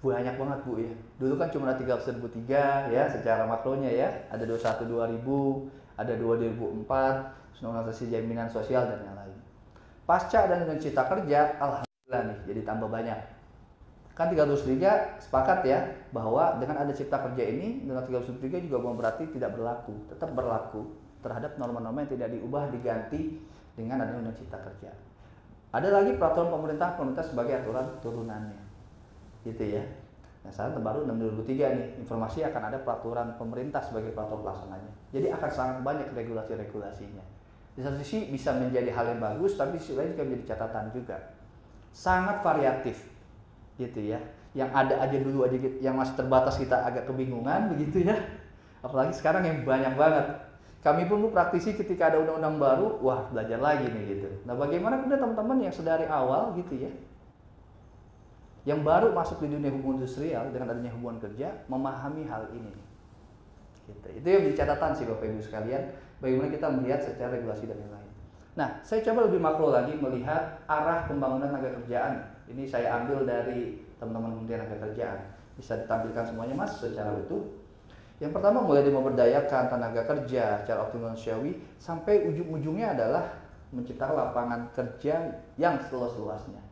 Banyak banget Bu ya. Dulu kan cuma ada 303 ya secara makronya ya. Ada 21 2000, ada 2 2004, Undang-Undang Jaminan Sosial dan yang lain. Pasca dan dengan Cipta Kerja, alhamdulillah nih jadi tambah banyak. Kan 303 sepakat ya bahwa dengan ada Cipta Kerja ini, dengan 303 juga bukan berarti tidak berlaku, tetap berlaku terhadap norma-norma yang tidak diubah diganti dengan adanya Undang Cipta Kerja. Ada lagi peraturan pemerintah sebagai aturan turunannya. Gitu ya. Nah, saat terbaru 6/2003 nih, informasi akan ada peraturan pemerintah sebagai peraturan pelaksananya. Jadi akan sangat banyak regulasi-regulasinya. Di satu sisi bisa menjadi hal yang bagus, tapi di sisi lain juga menjadi catatan juga. Sangat variatif, gitu ya. Yang ada aja dulu aja, yang masih terbatas kita agak kebingungan, begitu ya. Apalagi sekarang yang banyak banget. Kami pun praktisi ketika ada undang-undang baru, wah belajar lagi nih gitu. Nah, bagaimana kemudian teman-teman yang sedari awal, gitu ya, yang baru masuk di dunia hubungan industrial dengan adanya hubungan kerja, memahami hal ini. Gitu. Itu yang menjadi catatan sih Bapak Ibu sekalian. Bagaimana kita melihat secara regulasi dan lain-lain. Nah, saya coba lebih makro lagi melihat arah pembangunan tenaga kerjaan. Ini saya ambil dari teman-teman Kementerian Tenaga Kerjaan. Bisa ditampilkan semuanya Mas secara utuh. Yang pertama mulai dari memberdayakan tenaga kerja secara optimal manusiawi sampai ujung-ujungnya adalah menciptakan lapangan kerja yang seluas-luasnya.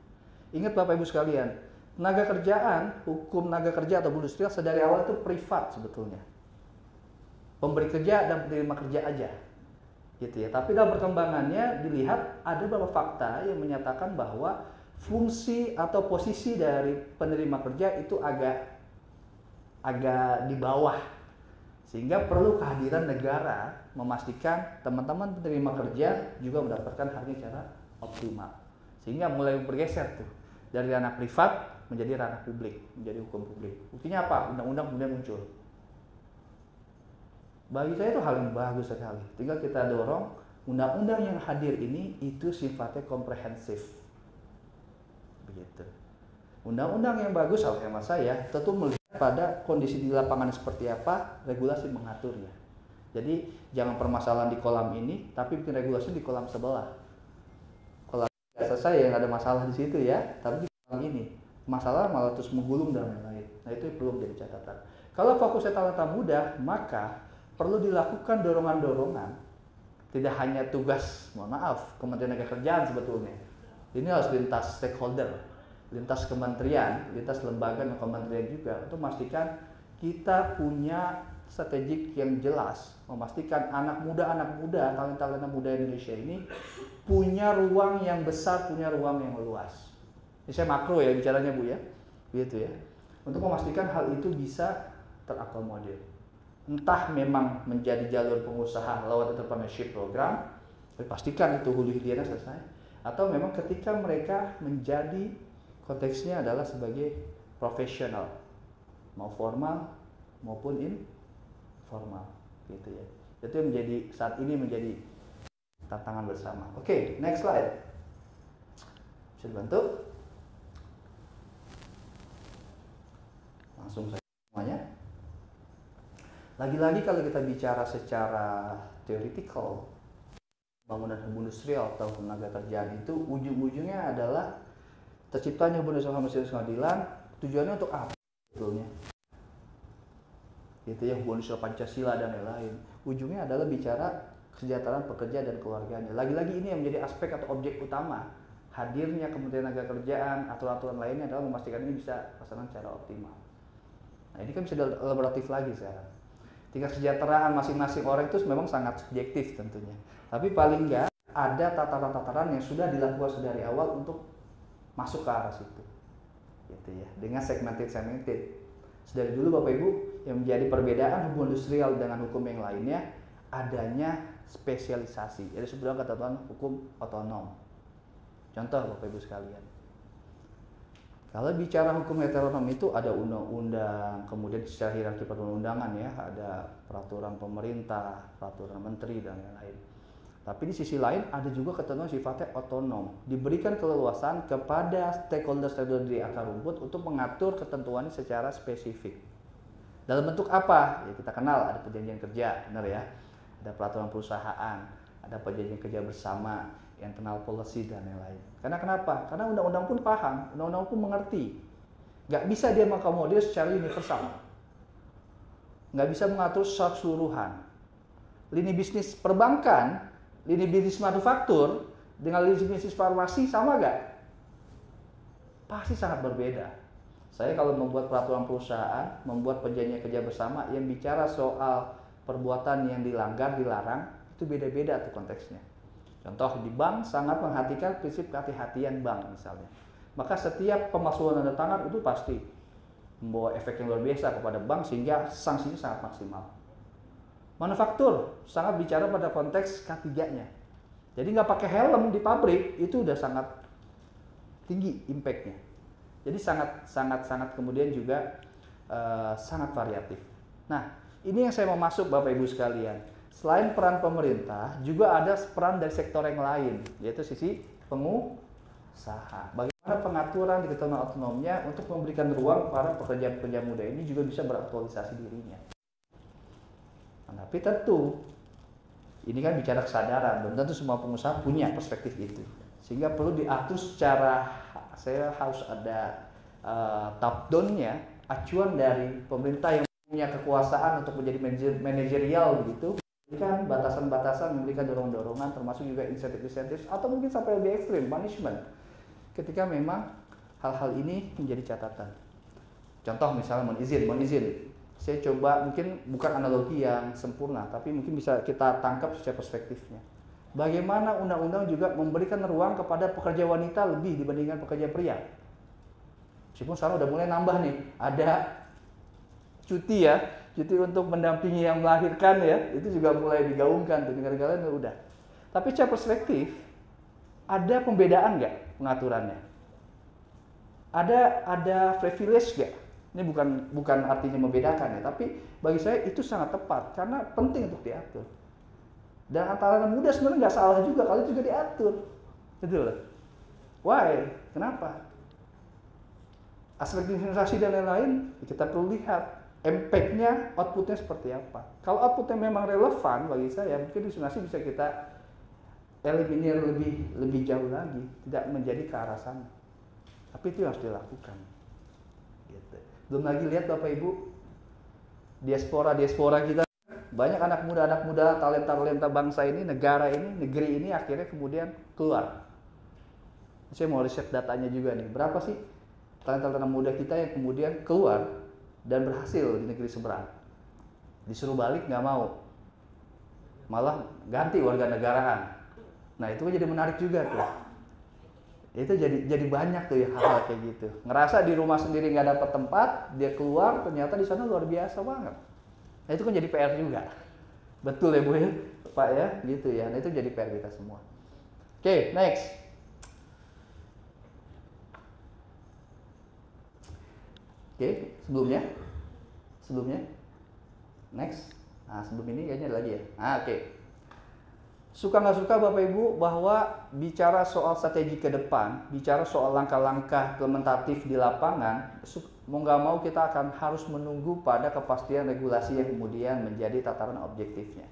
Ingat Bapak Ibu sekalian, tenaga kerjaan, hukum tenaga kerja atau industrial sedari awal itu privat sebetulnya. Pemberi kerja dan penerima kerja aja, gitu ya. Tapi dalam perkembangannya dilihat ada beberapa fakta yang menyatakan bahwa fungsi atau posisi dari penerima kerja itu agak di bawah, sehingga perlu kehadiran negara memastikan teman-teman penerima kerja juga mendapatkan haknya secara optimal, sehingga mulai bergeser tuh dari ranah privat menjadi ranah publik, menjadi hukum publik. Buktinya apa? Undang-undang kemudian muncul. Bagi saya itu hal yang bagus sekali. Tinggal kita dorong undang-undang yang hadir ini itu sifatnya komprehensif. Begitu. Undang-undang yang bagus, kalau hemat saya, tentu melihat pada kondisi di lapangan seperti apa, regulasi mengaturnya. Jadi jangan permasalahan di kolam ini, tapi bikin regulasi di kolam sebelah. Kolam biasa saya yang ada masalah di situ ya, tapi di kolam ini masalah malah terus menggulung dan lain-lain. Nah itu perlu menjadi catatan. Kalau fokusnya talenta muda, maka perlu dilakukan dorongan-dorongan. Tidak hanya tugas, mohon maaf, Kementerian Tenaga Kerjaan sebetulnya. Ini harus lintas stakeholder, lintas kementerian, lintas lembaga dan kementerian juga untuk memastikan kita punya strategik yang jelas, memastikan anak muda, talenta muda Indonesia ini punya ruang yang besar, punya ruang yang luas. Ini saya makro ya bicaranya Bu ya, gitu ya. Untuk memastikan hal itu bisa terakomodir. Entah memang menjadi jalur pengusaha lewat entrepreneurship program, pastikan itu hulu hilirnya selesai, atau memang ketika mereka menjadi konteksnya adalah sebagai profesional, mau formal maupun informal, gitu ya. Itu yang menjadi saat ini menjadi tantangan bersama. Oke, next slide. Bisa dibantu? Langsung saja semuanya. Lagi-lagi kalau kita bicara secara theoretical, Bangunan hubungan industrial atau tenaga kerjaan itu ujung-ujungnya adalah terciptanya hubungan industrial pengadilan. Tujuannya untuk apa sebetulnya? Gitu ya, hubungan industrial Pancasila dan lain-lain. Ujungnya adalah bicara kesejahteraan pekerja dan keluarganya. Lagi-lagi ini yang menjadi aspek atau objek utama hadirnya Kementerian Tenaga Kerjaan, aturan-aturan lainnya adalah memastikan ini bisa terlaksana secara optimal. Nah ini kan bisa elaboratif lagi sekarang. Tingkat kesejahteraan masing-masing orang itu memang sangat subjektif tentunya. Tapi paling enggak ada tataran-tataran yang sudah dilakukan dari awal untuk masuk ke arah situ. Gitu ya. Dengan segmented. Sedari dulu Bapak Ibu, yang menjadi perbedaan hubungan industrial dengan hukum yang lainnya adanya spesialisasi. Jadi sebenarnya ketentuan hukum otonom. Contoh Bapak Ibu sekalian. Kalau bicara hukum heteronom itu ada undang-undang, kemudian secara hierarki perundang-undangan ya, ada peraturan pemerintah, peraturan menteri dan lain-lain. Tapi di sisi lain ada juga ketentuan sifatnya otonom, diberikan keleluasan kepada stakeholder di akar rumput untuk mengatur ketentuannya secara spesifik. Dalam bentuk apa? Ya kita kenal, ada perjanjian kerja, benar ya. Ada peraturan perusahaan, ada perjanjian kerja bersama, internal policy dan lain-lain. Karena kenapa? Karena undang-undang pun paham, undang-undang pun mengerti. Nggak bisa dia mengakomodir secara universal. Nggak bisa mengatur secara keseluruhan. Lini bisnis perbankan, lini bisnis manufaktur, dengan lini bisnis farmasi sama nggak? Pasti sangat berbeda. Saya kalau membuat peraturan perusahaan, membuat perjanjian kerja bersama yang bicara soal perbuatan yang dilanggar, dilarang, itu beda-beda tuh konteksnya. Contoh di bank sangat memperhatikan prinsip kehati-hatian bank misalnya. Maka setiap pemalsuan tanda tangan itu pasti membawa efek yang luar biasa kepada bank sehingga sanksinya sangat maksimal. Manufaktur sangat bicara pada konteks K3-nya. Jadi nggak pakai helm di pabrik itu udah sangat tinggi impact-nya. Jadi sangat kemudian juga sangat variatif. Nah ini yang saya mau masuk Bapak Ibu sekalian. Selain peran pemerintah, juga ada peran dari sektor yang lain, yaitu sisi pengusaha. Bagaimana pengaturan di ketentuan otonomnya untuk memberikan ruang para pekerja-pekerja muda ini juga bisa beraktualisasi dirinya. Nah, tapi tentu, ini kan bicara kesadaran, dan tentu semua pengusaha punya perspektif itu. Sehingga perlu diatur secara, saya harus ada top down-nya, acuan dari pemerintah yang punya kekuasaan untuk menjadi manajerial begitu. Memberikan batasan-batasan, memberikan dorongan-dorongan, termasuk juga insentif-insentif, atau mungkin sampai lebih ekstrim, punishment. Ketika memang hal-hal ini menjadi catatan. Contoh misalnya mohon izin. Saya coba mungkin bukan analogi yang sempurna, tapi mungkin bisa kita tangkap secara perspektifnya. Bagaimana undang-undang juga memberikan ruang kepada pekerja wanita lebih dibandingkan pekerja pria. Meskipun sekarang udah mulai nambah nih, ada cuti untuk mendampingi yang melahirkan ya, itu juga mulai digaungkan di negara-negara lain udah. Tapi secara perspektif, ada pembedaan nggak pengaturannya? Ada privilege nggak? Ini bukan artinya membedakan ya, tapi bagi saya itu sangat tepat karena penting untuk diatur. Dan antara anak muda sebenarnya nggak salah juga kalau itu juga diatur, betul? Why? Kenapa? Aspek diskriminasi dan lain-lain kita perlu lihat. Impact-nya, output-nya seperti apa. Kalau output-nya memang relevan bagi saya, mungkin diskriminasi bisa kita eliminir lebih jauh lagi, tidak menjadi ke arah sana. Tapi itu yang harus dilakukan. Gitu. Belum lagi lihat Bapak Ibu, diaspora kita, banyak anak muda, talenta bangsa ini, negeri ini akhirnya kemudian keluar. Saya mau riset datanya juga nih, berapa sih talenta muda kita yang kemudian keluar dan berhasil di negeri seberang. Disuruh balik nggak mau, malah ganti warga negaraan. Nah itu jadi menarik juga tuh. Itu jadi banyak tuh ya hal-hal kayak gitu. Ngerasa di rumah sendiri nggak dapat tempat, dia keluar ternyata di sana luar biasa banget. Nah itu kan jadi PR juga. Betul ya Bu ya, Pak ya, gitu ya. Nah itu jadi PR kita semua. Oke, next. Oke, sebelumnya, next. Nah, sebelum ini kayaknya ada lagi ya. Oke. Suka nggak suka Bapak Ibu bahwa bicara soal strategi ke depan, bicara soal langkah-langkah implementatif di lapangan, mau nggak mau kita akan harus menunggu pada kepastian regulasi yang kemudian menjadi tataran objektifnya.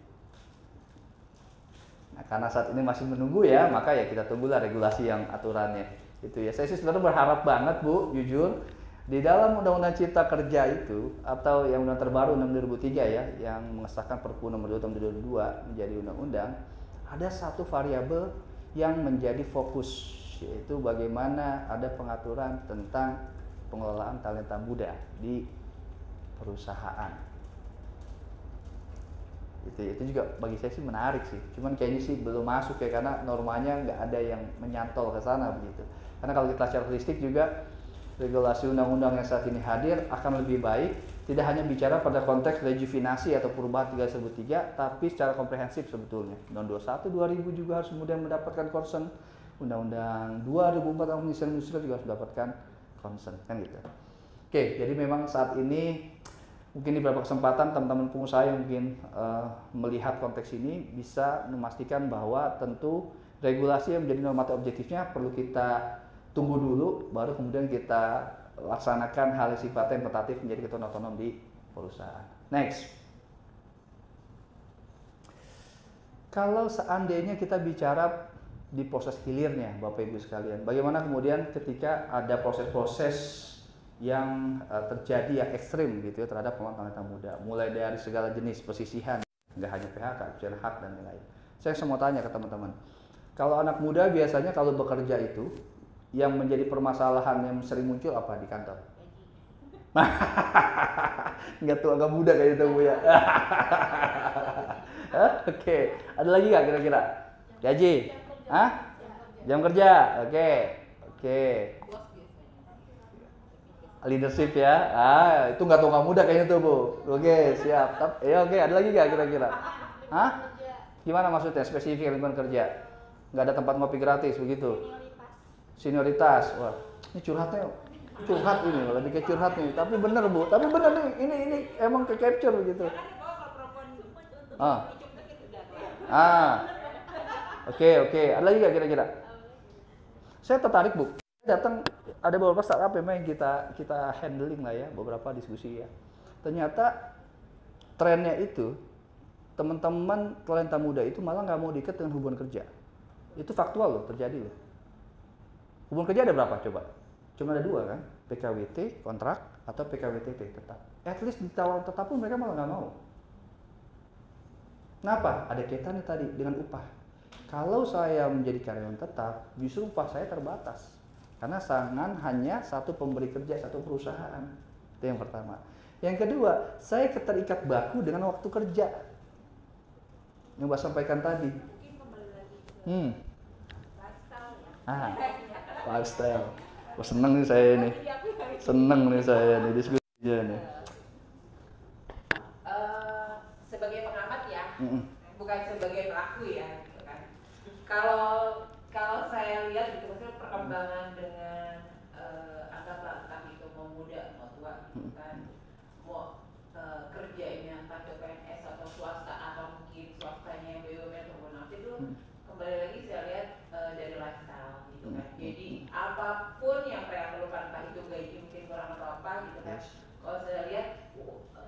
Nah, karena saat ini masih menunggu ya, maka ya kita tunggulah regulasi yang aturannya. Itu ya. Saya sih sebenarnya berharap banget Bu, jujur di dalam Undang-Undang Cipta Kerja itu atau yang undang terbaru 6 2003 ya, yang mengesahkan Perpu nomor 2 tahun 2022 menjadi undang-undang, ada satu variabel yang menjadi fokus, yaitu bagaimana ada pengaturan tentang pengelolaan talenta muda di perusahaan. Itu juga bagi saya sih menarik sih, cuman kayaknya sih belum masuk ya, karena normanya nggak ada yang menyantol ke sana begitu. Karena kalau kita secara holistik juga regulasi undang-undang yang saat ini hadir akan lebih baik, tidak hanya bicara pada konteks rejuvenasi atau perubahan 313, tapi secara komprehensif sebetulnya. Undang-Undang 21 2000 juga harus kemudian mendapatkan concern, Undang-Undang 2004 tentang pengisian industri juga harus mendapatkan concern, kan gitu. Oke, jadi memang saat ini mungkin di beberapa kesempatan teman-teman pengusaha yang mungkin melihat konteks ini bisa memastikan bahwa tentu regulasi yang menjadi normatif objektifnya perlu kita tunggu dulu, baru kemudian kita laksanakan hal yang sifatnya implementatif menjadi ketentuan otonom di perusahaan. Next, kalau seandainya kita bicara di proses hilirnya Bapak Ibu sekalian, bagaimana kemudian ketika ada proses-proses yang terjadi yang ekstrim gitu ya terhadap pengelolaan talenta muda, mulai dari segala jenis pesisihan, nggak hanya PHK, pencurian hak dan lain-lain. Saya mau tanya ke teman-teman, kalau anak muda biasanya kalau bekerja itu yang menjadi permasalahan yang sering muncul apa di kantor? Nggak tua, agak muda kayak itu Bu ya. Oke, ada lagi nggak kira-kira? Gaji? Hah? Jam kerja? Oke. Leadership ya, itu nggak tua nggak muda kayaknya tuh Bu. Oke, siap. Oke, ada lagi nggak kira-kira? Hah? Gimana maksudnya spesifik lingkungan kerja? Nggak ada tempat ngopi gratis begitu? Senioritas. Wah, ini curhat ini lebih ke curhat nih. Tapi bener Bu, nih, ini emang ke capture begitu. Oke. Ada lagi nggak kira-kira? Saya tertarik Bu. Datang ada beberapa startup memang yang kita handling lah ya, beberapa diskusi ya. Ternyata trennya itu teman-teman talenta muda itu malah nggak mau diikat dengan hubungan kerja. Itu faktual loh, terjadi loh. Hubungan kerja ada berapa coba? Cuma ada 2 kan, PKWT kontrak atau PKWTT tetap. At least ditawaran tetap pun mereka malah nggak mau. Kenapa? Ada kaitannya tadi dengan upah. Kalau saya menjadi karyawan tetap, justru upah saya terbatas. Karena sangat hanya satu pemberi kerja, satu perusahaan. Itu yang pertama. Yang kedua, saya keterikat baku dengan waktu kerja. Yang Mbak sampaikan tadi. Mungkin kembali lagi ke lifestyle ya. Lifestyle. Wah, seneng nih saya nih diskusinya nih. Sebagai pengamat ya, bukan sebagai pelaku ya, gitu kan. Kalau saya lihat gitu, maksudnya perkembangan dengan entah itu mau muda mau tua gitu kan, mau kerja ini entah ke PNS atau swasta atau mungkin swastanya BUMN atau bonus itu kembali lagi saya lihat dari lifestyle gitu kan. Jadi apapun yang mereka perlukan, entah itu gaji mungkin kurang atau apa gitu kan. Kalau saya lihat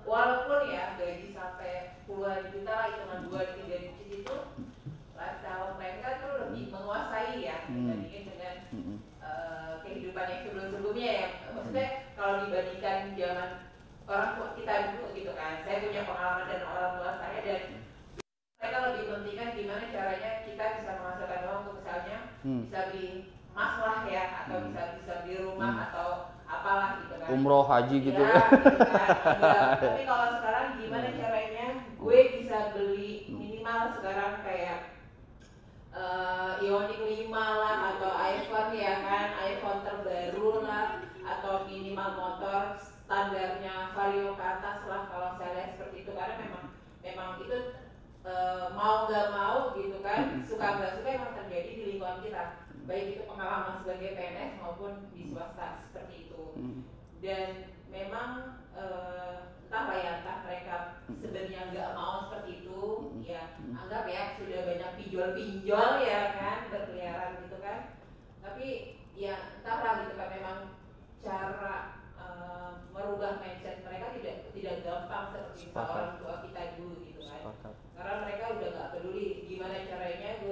walaupun ya gaji sampai puluhan juta lah, hitungan 2-3 digit itu, lifestyle mereka tuh lebih menguasai ya dibandingin dengan kehidupan yang sebelum-sebelumnya ya. Maksudnya kalau dibandingkan zaman orang tua kita dulu gitu kan, saya punya pengalaman dan orang tua saya, dan mereka lebih pentingkan gimana caranya kita bisa menghasilkan uang untuk misalnya bisa beli emas lah ya, atau bisa beli rumah atau apalah gitu kan, umroh haji gitu ya, gitu kan. Tapi kalau sekarang gimana caranya gue bisa beli minimal sekarang kayak Ioniq 5 lah, atau iPhone ya kan, iPhone terbaru lah, atau minimal motor standarnya Vario ke atas lah kalau saya lihat seperti itu. Karena memang itu mau nggak mau gitu kan, suka nggak suka emang terjadi di lingkungan kita, baik itu pengalaman sebagai PNS maupun di swasta seperti itu. Dan memang entah mereka sebenarnya nggak mau seperti itu ya, anggap ya sudah banyak pinjol ya kan, berkeliaran gitu kan. Tapi ya entahlah gitu kan, memang cara merubah mindset mereka tidak gampang seperti orang tua kita dulu gitu kan. Karena mereka udah nggak peduli gimana caranya gue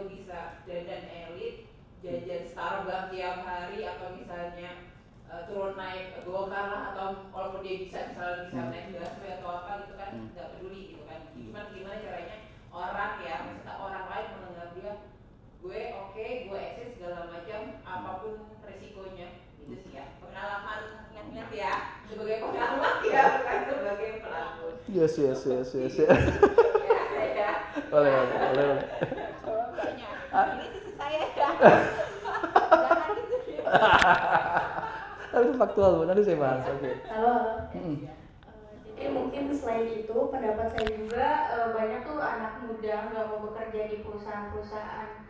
tiap hari atau misalnya turun naik gokar lah, atau walaupun dia bisa naik busway atau apa gitu kan, nggak peduli gitu kan. Cuman gimana caranya orang ya, maksudnya orang lain menganggap dia gue oke, gue eksis segala macam apapun resikonya. Itu sih ya pengalaman ingat ya, sebagai pengalaman ya, bukan sebagai pelaku. Yes. Ya. Boleh. Kalau enggaknya, ini sisi saya ya. Jangan gitu ya. Itu faktual Bu, nanti saya bahas. Oke. Halo. Jadi mungkin selain itu pendapat saya juga banyak tuh anak muda nggak mau bekerja di perusahaan-perusahaan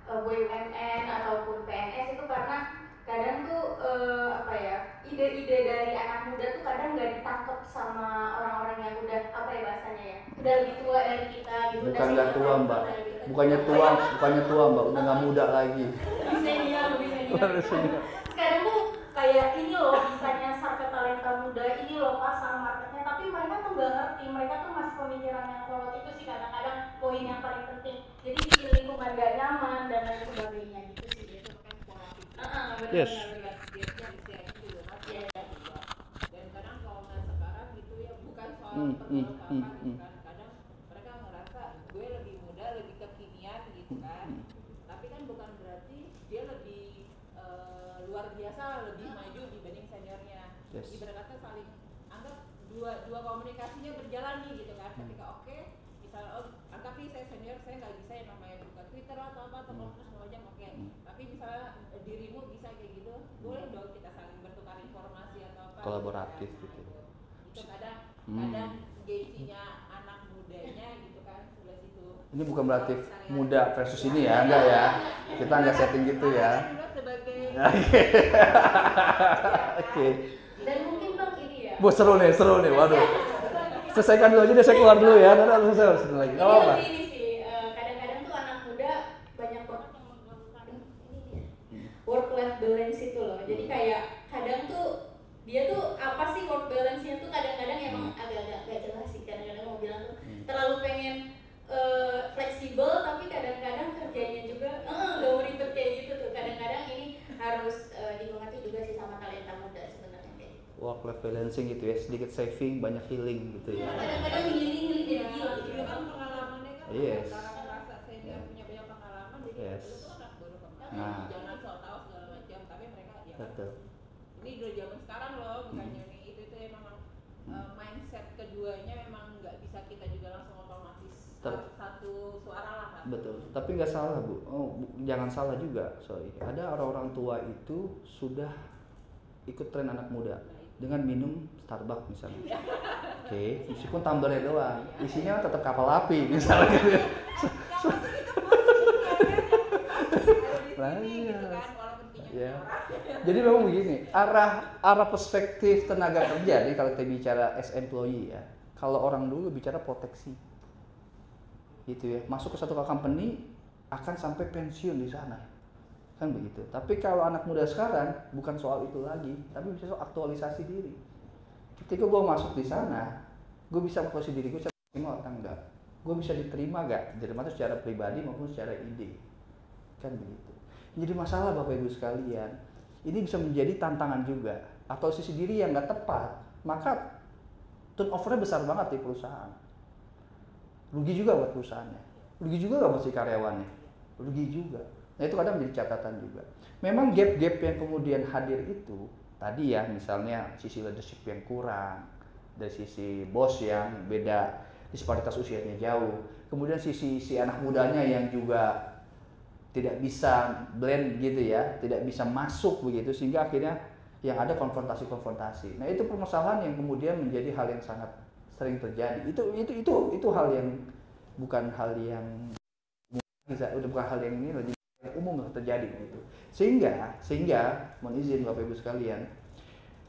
BUMN ataupun PNS itu karena kadang tuh ide-ide dari anak muda tuh kadang nggak ditangkap sama orang-orang yang udah udah lebih tua dari kita gitu. Bukan nggak tua Mbak, bukannya tua Mbak, udah nggak muda lagi. Lebih senior. Kadang tuh kayak ini loh bisa nyasar ke talenta muda, ini loh pasar marketnya, tapi mereka tuh nggak ngerti, mereka tuh masih pemikiran yang kolot. Itu sih kadang-kadang poin yang paling penting. Jadi bikin lingkungan gak nyaman dan lain sebagainya gitu sih. Itu kan pola. Yes. Dan kadang kalau sekarang gitu ya, bukan soal apa gitu kan, kadang mereka ngerasa gue lebih muda, lebih kekinian gitu kan, tapi kan bukan berarti dia lebih luar biasa, lebih maju dibanding seniornya. Yes. Ibaratnya saling anggap dua komunikasinya berjalan nih gitu kan. Ketika oke, misalnya anggap nih saya senior, saya nggak bisa yang namanya buka Twitter atau apa atau segala macam, oke. Tapi misalnya dirimu bisa kayak gitu, boleh dong kita saling bertukar informasi atau apa. Kolaboratif gitu. gitu. Itu kadang gengsinya anak mudanya gitu kan sebelah situ. Ini bukan berarti muda versus ini ya, enggak ya. Kita nggak setting gitu ya. Oke. Dan mungkin Bang ini ya. Bu seru nih, waduh. Selesaikan dulu aja deh, saya keluar dulu ya. Nanti selesai satu lagi. Enggak apa-apa. Ini sih, kadang-kadang tuh anak muda banyak banget yang menggunakan work life balance itu loh. Jadi kayak kadang tuh dia tuh apa sih work balance-nya tuh kadang-kadang emang agak-agak gak jelas sih. Kadang-kadang mau bilang tuh terlalu pengen fleksibel, tapi kadang-kadang kerjanya juga gak mau ribet kayak gitu tuh. Kadang-kadang ini harus dimengerti juga sih sama talenta muda sebenarnya kayak gitu. Work life balancing gitu ya, sedikit saving, banyak healing gitu ya. Kadang-kadang healing jadi gila Itu kan pengalamannya kan, Yes. karena merasa senior punya banyak pengalaman, jadi Yes. itu tuh anak baru kan. Nah. Jangan sok tahu segala macam, tapi mereka ya Betul. ini udah zaman sekarang loh, bukannya nih itu memang mindset keduanya memang nggak bisa kita juga langsung otomatis satu suara lah kan. Betul. Tapi nggak salah Bu. Jangan salah juga. Sorry. Ada orang-orang tua itu sudah ikut tren anak muda dengan minum Starbucks misalnya. Oke, meskipun tumblernya doang, isinya tetap kapal api misalnya. Ya. Jadi memang begini, arah perspektif tenaga kerja nih kalau kita bicara as employee ya. Kalau orang dulu bicara proteksi. Gitu ya. Masuk ke satu company akan sampai pensiun di sana. Kan begitu. Tapi kalau anak muda sekarang bukan soal itu lagi, tapi bisa soal aktualisasi diri. Ketika gue masuk di sana, gue bisa memposisi diri gue secara diterima atau enggak. Gue bisa diterima enggak? Diterima itu secara pribadi maupun secara ide. Kan begitu. Jadi masalah Bapak Ibu sekalian, ini bisa menjadi tantangan juga. Atau sisi diri yang nggak tepat, maka turnover-nya besar banget di perusahaan. Rugi juga buat perusahaannya. Rugi juga nggak buat si karyawannya. Rugi juga. Nah itu kadang menjadi catatan juga. Memang gap-gap yang kemudian hadir itu, tadi ya misalnya sisi leadership yang kurang, dari sisi bos yang beda, disparitas usianya jauh, kemudian sisi anak mudanya yang juga tidak bisa blend gitu ya, tidak bisa masuk begitu, sehingga akhirnya yang ada konfrontasi. Nah itu permasalahan yang kemudian menjadi hal yang sangat sering terjadi. Itu hal yang bukan hal yang bukan hal yang ini lagi umum terjadi gitu. Sehingga mohon izin Bapak Ibu sekalian,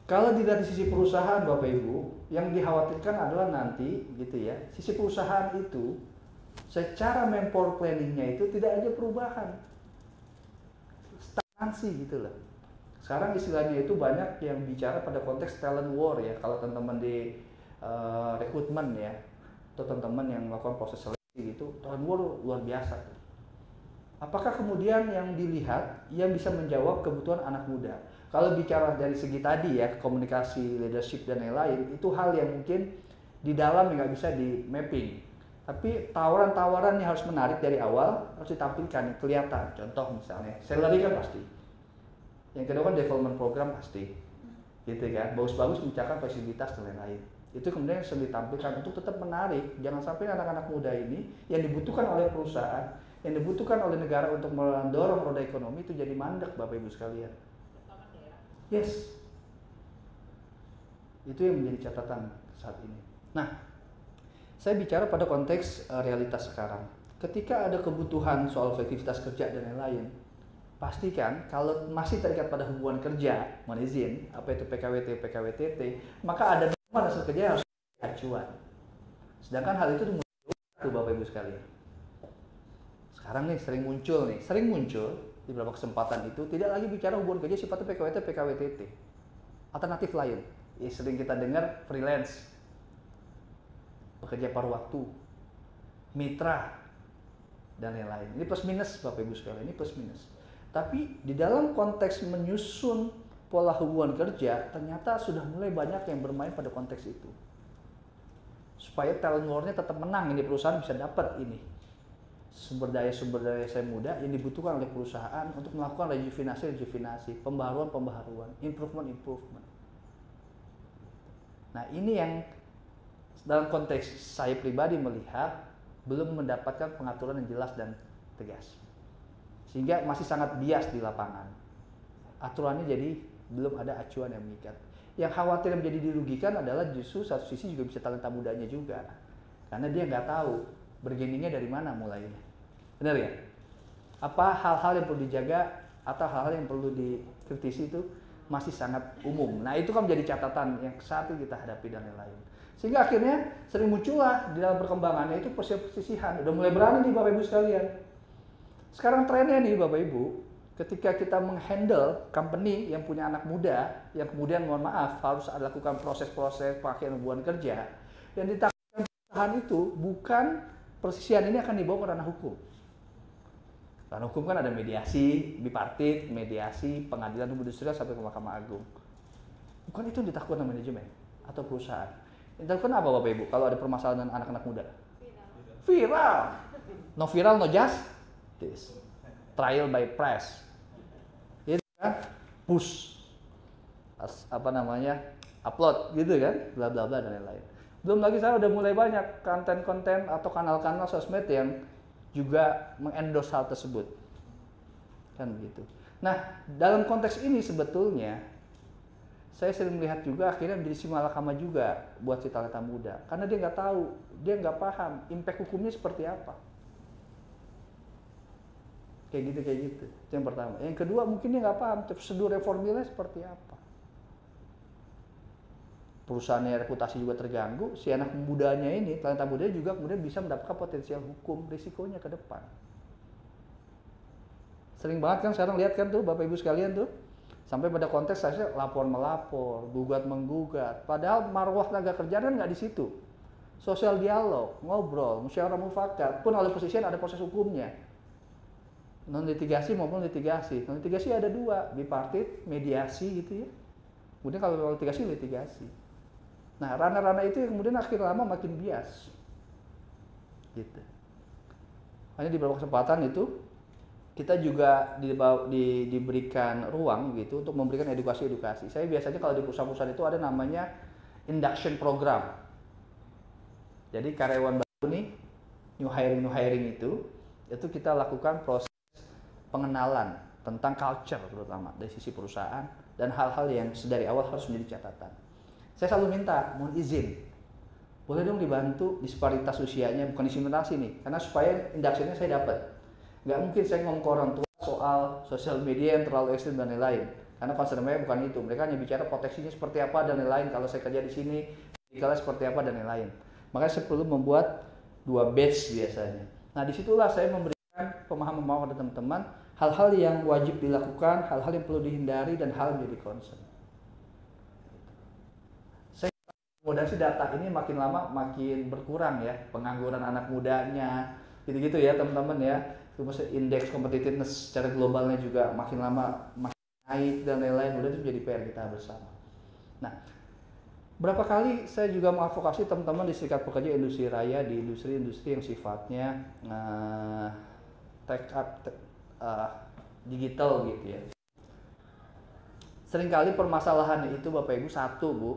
kalau dilihat di sisi perusahaan Bapak Ibu, yang dikhawatirkan adalah nanti gitu ya, sisi perusahaan itu secara manpower planningnya itu tidak ada perubahan, stagnansi gitu loh. Sekarang istilahnya itu banyak yang bicara pada konteks talent war ya. Kalau teman-teman di rekrutmen ya, atau teman-teman yang melakukan proses seleksi gitu, talent war luar biasa. Apakah kemudian yang dilihat yang bisa menjawab kebutuhan anak muda? Kalau bicara dari segi tadi ya, komunikasi, leadership dan lain-lain, itu hal yang mungkin di dalam nggak bisa di mapping. Tapi tawaran-tawaran yang harus menarik dari awal harus ditampilkan, kelihatan. Contoh misalnya, salary kan pasti. Yang kedua kan development program pasti, gitu kan. Bagus-bagus mencapai fasilitas dan lain-lain. Itu kemudian harus ditampilkan untuk tetap menarik. Jangan sampai anak-anak muda ini yang dibutuhkan oleh perusahaan, yang dibutuhkan oleh negara untuk mendorong roda ekonomi itu jadi mandek, Bapak Ibu sekalian. Yes, itu yang menjadi catatan saat ini. Nah, saya bicara pada konteks realitas sekarang. Ketika ada kebutuhan soal efektivitas kerja dan lain-lain, pastikan kalau masih terikat pada hubungan kerja, mohon izin, apa itu PKWT, PKWTT, maka ada norma dasar kerja yang harus acuan. Sedangkan hal itu muncul, Bapak Ibu sekalian. Sekarang nih sering muncul di beberapa kesempatan itu tidak lagi bicara hubungan kerja sifatnya PKWT, PKWTT. Alternatif lain, ya sering kita dengar freelance, pekerja paruh waktu, mitra, dan lain-lain. Ini plus minus Bapak Ibu sekalian, ini plus minus. Tapi di dalam konteks menyusun pola hubungan kerja, ternyata sudah mulai banyak yang bermain pada konteks itu. Supaya talent war-nya tetap menang, ini perusahaan bisa dapat ini. Sumber daya saya muda yang dibutuhkan oleh perusahaan untuk melakukan rejuvenasi, pembaharuan, improvement. Nah, ini yang dalam konteks saya pribadi melihat belum mendapatkan pengaturan yang jelas dan tegas. Sehingga masih sangat bias di lapangan. Aturannya jadi belum ada acuan yang mengikat. Yang khawatir menjadi dirugikan adalah justru satu sisi juga bisa talenta mudanya juga. Karena dia nggak tahu bergeningnya dari mana mulainya. Benar ya? Apa hal-hal yang perlu dijaga atau hal-hal yang perlu dikritisi itu masih sangat umum. Nah, itu kan menjadi catatan yang saat ini kita hadapi dan lain-lain. Sehingga akhirnya sering muncullah di dalam perkembangannya itu persisihan. Udah mulai berani nih Bapak Ibu sekalian. Sekarang trennya nih Bapak Ibu, ketika kita menghandle company yang punya anak muda, yang kemudian mohon maaf harus lakukan proses-proses pakaian hubungan kerja, yang ditakutkan perusahaan itu bukan persisihan ini akan dibawa ke ranah hukum. Ranah hukum kan ada mediasi, bipartit, mediasi, pengadilan hubungan industrial sampai ke Mahkamah Agung. Bukan itu yang ditakutkan oleh manajemen atau perusahaan. Yang ditakutkan apa Bapak Ibu kalau ada permasalahan dengan anak-anak muda? Viral. No viral, no justice. Trial by press. Itu kan push. Upload gitu kan, bla bla bla dan lain-lain. Belum lagi saya udah mulai banyak konten-konten atau kanal-kanal sosmed yang juga mengendorse hal tersebut. Kan begitu. Nah, dalam konteks ini sebetulnya saya sering melihat juga akhirnya menjadi simalakama juga buat si talenta muda. Karena dia nggak tahu, dia nggak paham impact hukumnya seperti apa. Kayak gitu. Itu yang pertama. Yang kedua mungkin dia nggak paham prosedur reformilnya seperti apa. Perusahaannya reputasi juga terganggu, si anak mudanya ini, talenta mudanya juga kemudian bisa mendapatkan potensial hukum, risikonya ke depan. Sering banget kan sekarang lihat kan tuh Bapak Ibu sekalian tuh, sampai pada konteks saya lapor-melapor, gugat-menggugat. Padahal marwah tenaga kerja kan nggak di situ. Sosial dialog, ngobrol, musyawarah mufakat, pun oleh posisian ada proses hukumnya. Non litigasi maupun litigasi. Non litigasi ada dua, bipartit, mediasi gitu ya. Kemudian kalau litigasi. Nah, ranah-ranah itu yang kemudian akhir lama makin bias. Gitu. Hanya di beberapa kesempatan itu kita juga diberikan ruang gitu untuk memberikan edukasi. Saya biasanya kalau di perusahaan-perusahaan itu ada namanya induction program. Jadi karyawan baru nih, new hiring itu kita lakukan proses pengenalan tentang culture terutama dari sisi perusahaan dan hal-hal yang sedari awal harus menjadi catatan. Saya selalu minta, mohon izin, boleh dong dibantu disparitas usianya, bukan disimulasi nih, karena supaya induction-nya saya dapat. Nggak mungkin saya ngomong ke orang tua soal sosial media yang terlalu ekstrim dan lain-lain, karena concern mereka bukan itu. Mereka hanya bicara proteksinya seperti apa dan lain-lain, kalau saya kerja di sini, medicalnya seperti apa dan lain-lain. Makanya saya perlu membuat 2 batch biasanya. Nah, disitulah saya memberikan pemahaman kepada teman-teman, hal-hal yang wajib dilakukan, hal-hal yang perlu dihindari, dan hal yang menjadi concern. Akomodasi data ini makin lama makin berkurang ya, pengangguran anak mudanya, gitu-gitu ya teman-teman ya. terus indeks competitiveness secara globalnya juga makin lama makin naik dan lain-lain, udah itu menjadi PR kita bersama. Nah, berapa kali saya juga mengadvokasi teman-teman di serikat pekerja industri raya, di industri-industri yang sifatnya digital gitu ya. Seringkali permasalahannya itu Bapak Ibu, satu Bu,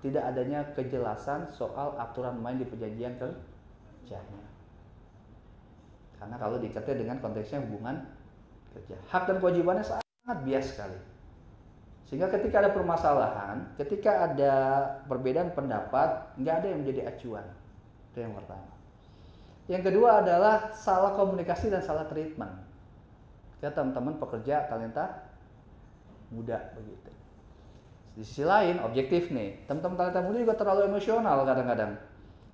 tidak adanya kejelasan soal aturan main di perjanjian kerjanya. Karena kalau diikatnya dengan konteksnya hubungan kerja, hak dan kewajibannya sangat bias sekali. Sehingga ketika ada permasalahan, ketika ada perbedaan pendapat, nggak ada yang menjadi acuan. Itu yang pertama. Yang kedua adalah salah komunikasi dan salah treatment. Ya teman-teman pekerja talenta muda begitu. Di sisi lain objektif nih, teman-teman talenta muda juga terlalu emosional kadang-kadang.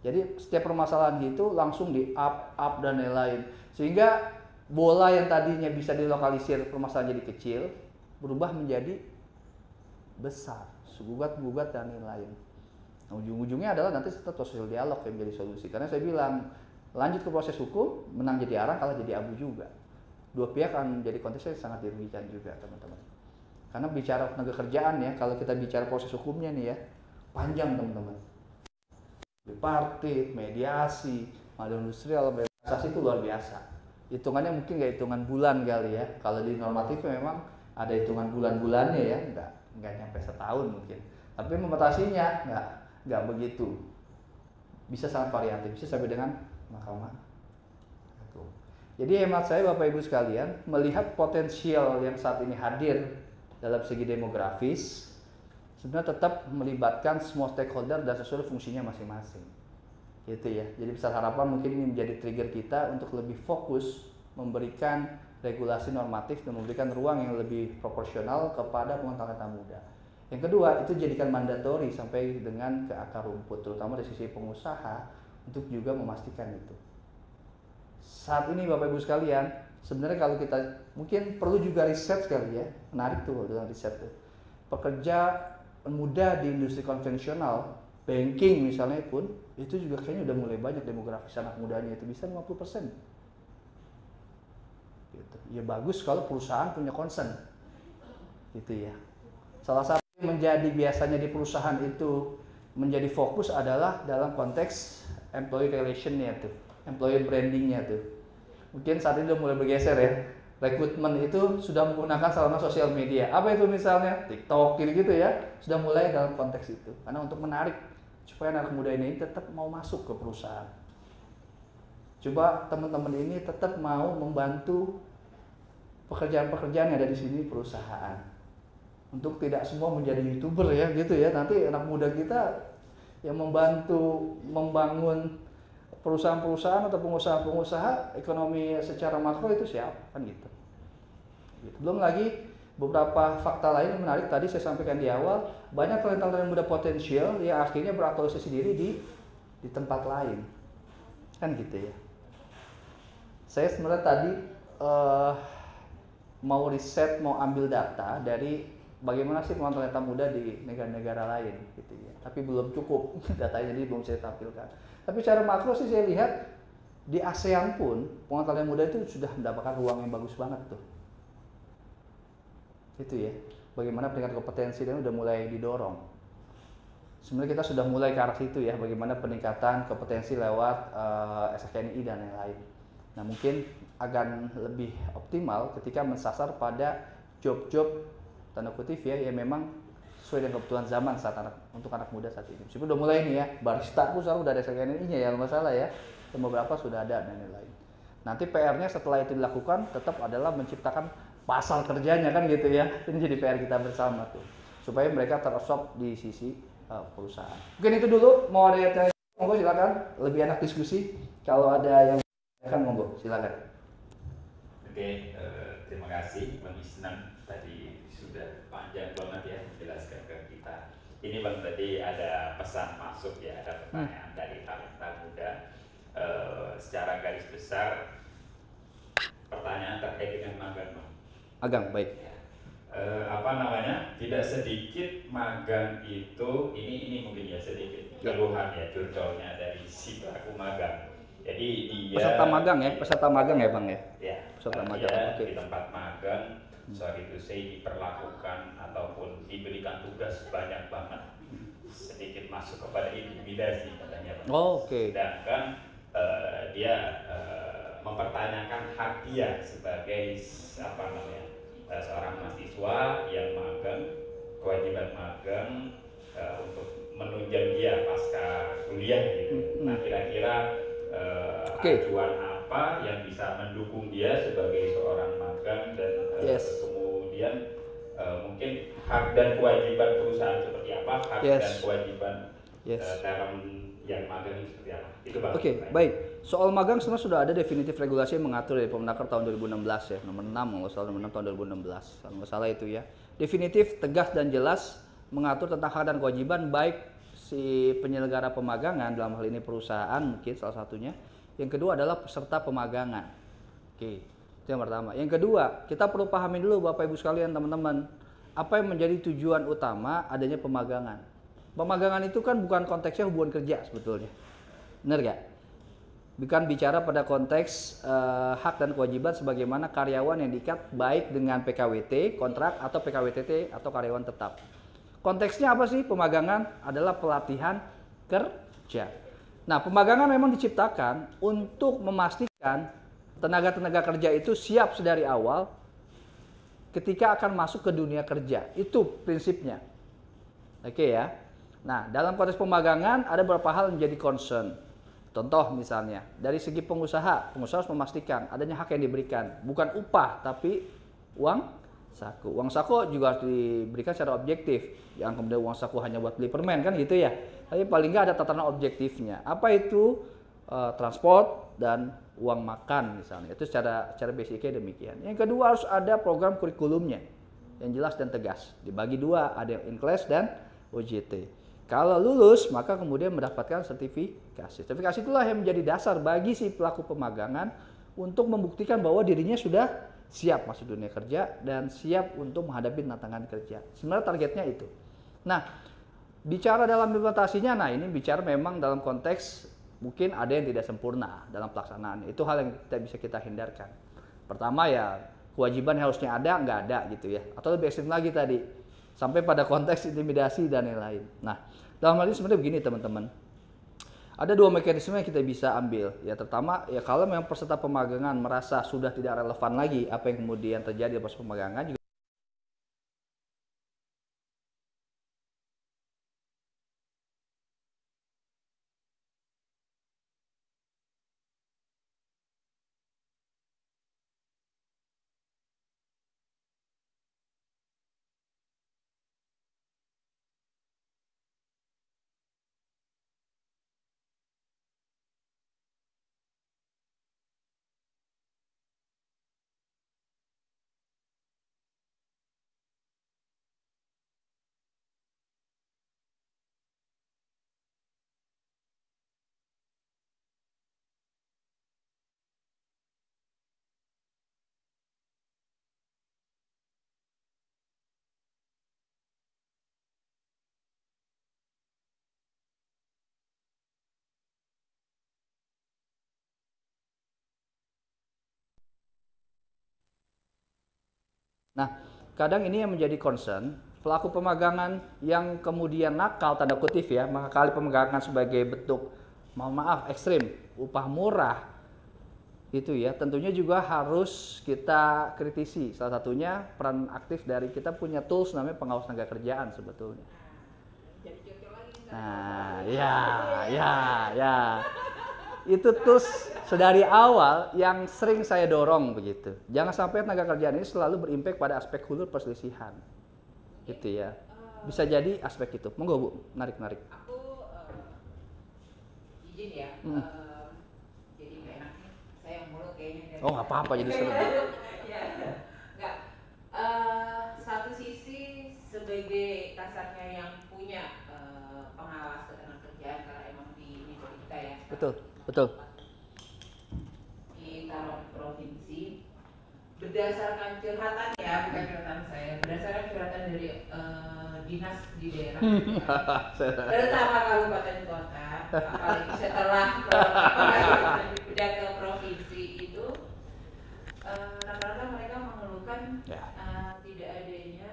Jadi setiap permasalahan gitu langsung di up dan lain-lain, sehingga bola yang tadinya bisa dilokalisir permasalahan jadi kecil berubah menjadi besar, gugat dan lain-lain. Nah, ujung-ujungnya adalah nanti setelah sosial dialog yang menjadi solusi. Karena saya bilang lanjut ke proses hukum, menang jadi arang, kalah jadi abu juga. Dua pihak akan menjadi konteksnya sangat dirugikan juga teman-teman. Karena bicara tenaga kerjaan ya, kalau kita bicara proses hukumnya nih ya, panjang teman-teman. Bipartit, mediasi, maupun industrial, investasi itu luar biasa. Hitungannya mungkin nggak hitungan bulan kali ya. Kalau di normatif memang ada hitungan bulan-bulannya ya, nggak nyampe setahun mungkin. Tapi membatasinya nggak begitu. Bisa sangat variatif, bisa sampai dengan mahkamah. Jadi hemat saya Bapak Ibu sekalian, melihat potensial yang saat ini hadir dalam segi demografis, sebenarnya tetap melibatkan semua stakeholder dan sesuai fungsinya masing-masing. Gitu ya. Jadi besar harapan mungkin ini menjadi trigger kita untuk lebih fokus memberikan regulasi normatif dan memberikan ruang yang lebih proporsional kepada talenta muda. Yang kedua, itu jadikan mandatori sampai dengan ke akar rumput, terutama dari sisi pengusaha untuk juga memastikan itu. Saat ini Bapak Ibu sekalian, sebenarnya kalau kita mungkin perlu juga riset sekali ya, menarik tuh dengan riset tuh. Pekerja muda di industri konvensional, banking misalnya pun, itu juga kayaknya udah mulai banyak demografis anak mudanya itu bisa 50%. Gitu. Ya bagus kalau perusahaan punya concern, gitu ya. Salah satu yang menjadi biasanya di perusahaan itu menjadi fokus adalah dalam konteks employee relation-nya tuh, employee branding-nya tuh. Mungkin saat ini udah mulai bergeser ya. Rekrutmen itu sudah menggunakan sarana sosial media. Apa itu misalnya? TikTok gitu ya. Sudah mulai dalam konteks itu. Karena untuk menarik supaya anak muda ini tetap mau masuk ke perusahaan. Coba teman-teman ini tetap mau membantu pekerjaan-pekerjaan yang ada di sini perusahaan. Untuk tidak semua menjadi YouTuber ya gitu ya. Nanti anak muda kita yang membantu membangun perusahaan-perusahaan atau pengusaha-pengusaha ekonomi secara makro itu siapa kan gitu. Belum lagi beberapa fakta lain yang menarik tadi saya sampaikan di awal, banyak talenta muda potensial yang akhirnya beraktualisasi diri di tempat lain kan gitu ya. Saya sebenarnya tadi mau riset, mau ambil data dari bagaimana sih talenta muda di negara-negara lain gitu ya. Tapi belum cukup datanya, jadi belum saya tampilkan. Tapi secara makro sih saya lihat di ASEAN pun talenta muda itu sudah mendapatkan ruang yang bagus banget tuh. Itu ya. Bagaimana peningkatan kompetensi dan udah mulai didorong. Sebenarnya kita sudah mulai ke arah situ ya, bagaimana peningkatan kompetensi lewat SKNI dan lain-lain. Nah, mungkin akan lebih optimal ketika mensasar pada job-job tanda kutip ya yang memang sesuai dengan kebutuhan zaman untuk anak muda saat ini. Meskipun udah mulai nih ya, barista pun sekarang udah ada SKNI-nya ya, masalah ya. Dan beberapa sudah ada dan lain-lain. Nanti PR-nya setelah itu dilakukan tetap adalah menciptakan pasar kerjanya kan gitu ya. Ini jadi PR kita bersama tuh. Supaya mereka terabsorb di sisi perusahaan. Mungkin itu dulu, mau ada yang tanya, monggo silakan. Lebih enak diskusi. Kalau ada yang akan monggo silakan. Oke, terima kasih Bang Isnan, tadi sudah panjang banget ya menjelaskan ke kita. Ini Bang tadi ada pesan masuk ya, ada pertanyaan dari talenta muda. Secara garis besar pertanyaan terkait dengan magang Bang. Agang, baik. Ya. Tidak sedikit magang itu, ini mungkin ya sedikit keluhan ya, curcolnya dari si pelaku magang. Jadi dia peserta magang ya, peserta magang ya Bang ya? Ya, peserta dia magang. Oke. di tempat magang, sorry to say, diperlakukan ataupun diberikan tugas banyak banget, sedikit masuk kepada intimidasi katanya Bang. Oh, oke. Sedangkan dia mempertanyakan hak dia sebagai seorang mahasiswa yang magang, kewajiban magang untuk menunjang dia pasca kuliah gitu. Nah, kira-kira acuan apa yang bisa mendukung dia sebagai seorang magang dan kemudian mungkin hak dan kewajiban perusahaan seperti apa, hak dan kewajiban dalam yang magang itu seperti apa? Itu Bang. Oke, baik. Soal magang sebenarnya sudah ada definitif regulasi yang mengatur dari Permenaker tahun 2016 ya, nomor 6 kalau salah, nomor 6 tahun 2016. Kalau nggak salah itu ya. Definitif, tegas dan jelas mengatur tentang hak dan kewajiban baik si penyelenggara pemagangan, dalam hal ini perusahaan mungkin salah satunya. Yang kedua adalah peserta pemagangan. Oke, itu yang pertama. Yang kedua, kita perlu pahami dulu Bapak Ibu sekalian, teman-teman, apa yang menjadi tujuan utama adanya pemagangan. Pemagangan itu kan bukan konteksnya hubungan kerja sebetulnya. Benar gak? Bukan bicara pada konteks hak dan kewajiban sebagaimana karyawan yang diikat baik dengan PKWT, kontrak, atau PKWTT, atau karyawan tetap. Konteksnya apa sih? Pemagangan adalah pelatihan kerja. Nah, pemagangan memang diciptakan untuk memastikan tenaga-tenaga kerja itu siap sedari awal ketika akan masuk ke dunia kerja. Itu prinsipnya. Oke ya. Nah, dalam konteks pemagangan ada beberapa hal yang menjadi concern. Contoh misalnya, dari segi pengusaha harus memastikan adanya hak yang diberikan. Bukan upah, tapi uang saku. Uang saku juga harus diberikan secara objektif. Jangan kemudian uang saku hanya buat beli permen kan gitu ya. Tapi paling nggak ada tatanan objektifnya. Apa itu? Transport dan uang makan misalnya. Itu secara basicnya demikian. Yang kedua harus ada program kurikulumnya yang jelas dan tegas. Dibagi dua, ada yang in-class dan OJT. Kalau lulus, maka kemudian mendapatkan sertifikasi. Sertifikasi itulah yang menjadi dasar bagi si pelaku pemagangan untuk membuktikan bahwa dirinya sudah siap masuk dunia kerja dan siap untuk menghadapi tantangan kerja. Sebenarnya targetnya itu. Nah, bicara dalam implementasinya, nah ini bicara memang dalam konteks mungkin ada yang tidak sempurna dalam pelaksanaan. Itu hal yang tidak bisa kita hindarkan. Pertama ya, kewajiban harusnya ada, nggak ada gitu ya. Atau lebih ekstrim lagi tadi, sampai pada konteks intimidasi dan lain-lain. Nah, dalam hal ini sebenarnya begini teman-teman. Ada dua mekanisme yang kita bisa ambil. Ya, pertama ya kalau memang peserta pemagangan merasa sudah tidak relevan lagi apa yang kemudian terjadi pas pemagangan juga. Nah, kadang ini yang menjadi concern, pelaku pemagangan yang kemudian nakal, tanda kutip ya, mengakali pemagangan sebagai bentuk, mohon maaf, ekstrim, upah murah, itu ya, tentunya juga harus kita kritisi. Salah satunya peran aktif dari kita punya tools namanya pengawas tenaga kerjaan sebetulnya. Nah, ya. Itu tools sedari awal yang sering saya dorong begitu. Jangan sampai tenaga kerjaan ini selalu berimpact pada aspek hulu perselisihan. Gitu ya. Bisa jadi aspek itu. Monggo Bu, narik. Aku izin ya. Jadi nggak enak nih. Saya mulut kayaknya. Oh nggak apa-apa jadi seru. Ya, nggak. Satu sisi sebagai kasarnya yang punya pengawas ketenagakerjaan karena emang di negeri kita ya. Betul. Di taraf provinsi berdasarkan curhatan ya, bukan curhatan saya, berdasarkan curhatan dari dinas di daerah, terutama kabupaten kota, apalagi setelah pindah ke provinsi itu rata-rata mereka mengeluhkan tidak adanya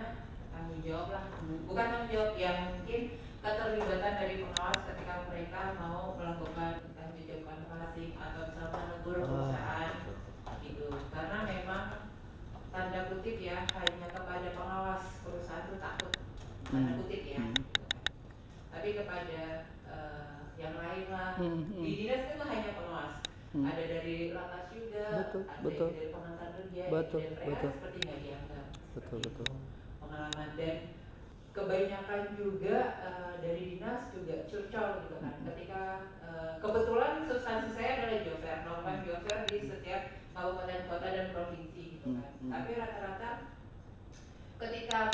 tanggung jawab lah, bukan tanggung jawab yang mungkin keterlibatan dari pengawas ketika mereka mau melakukan entah jejak kanvassing atau misalnya menegur perusahaan gitu, karena memang tanda kutip ya hanya kepada pengawas perusahaan itu takut tanda kutip ya, tapi kepada yang lain lah di dinas itu hanya pengawas, ada dari lantas juga, ada dari pengantar kerja, dan mereka seperti nggak dianggap pengalaman, dan kebanyakan juga dari dinas juga curcol gitu kan, ketika kebetulan substansi saya adalah job fair, melakukan job fair di setiap kabupaten kota dan provinsi gitu kan, tapi rata-rata ketika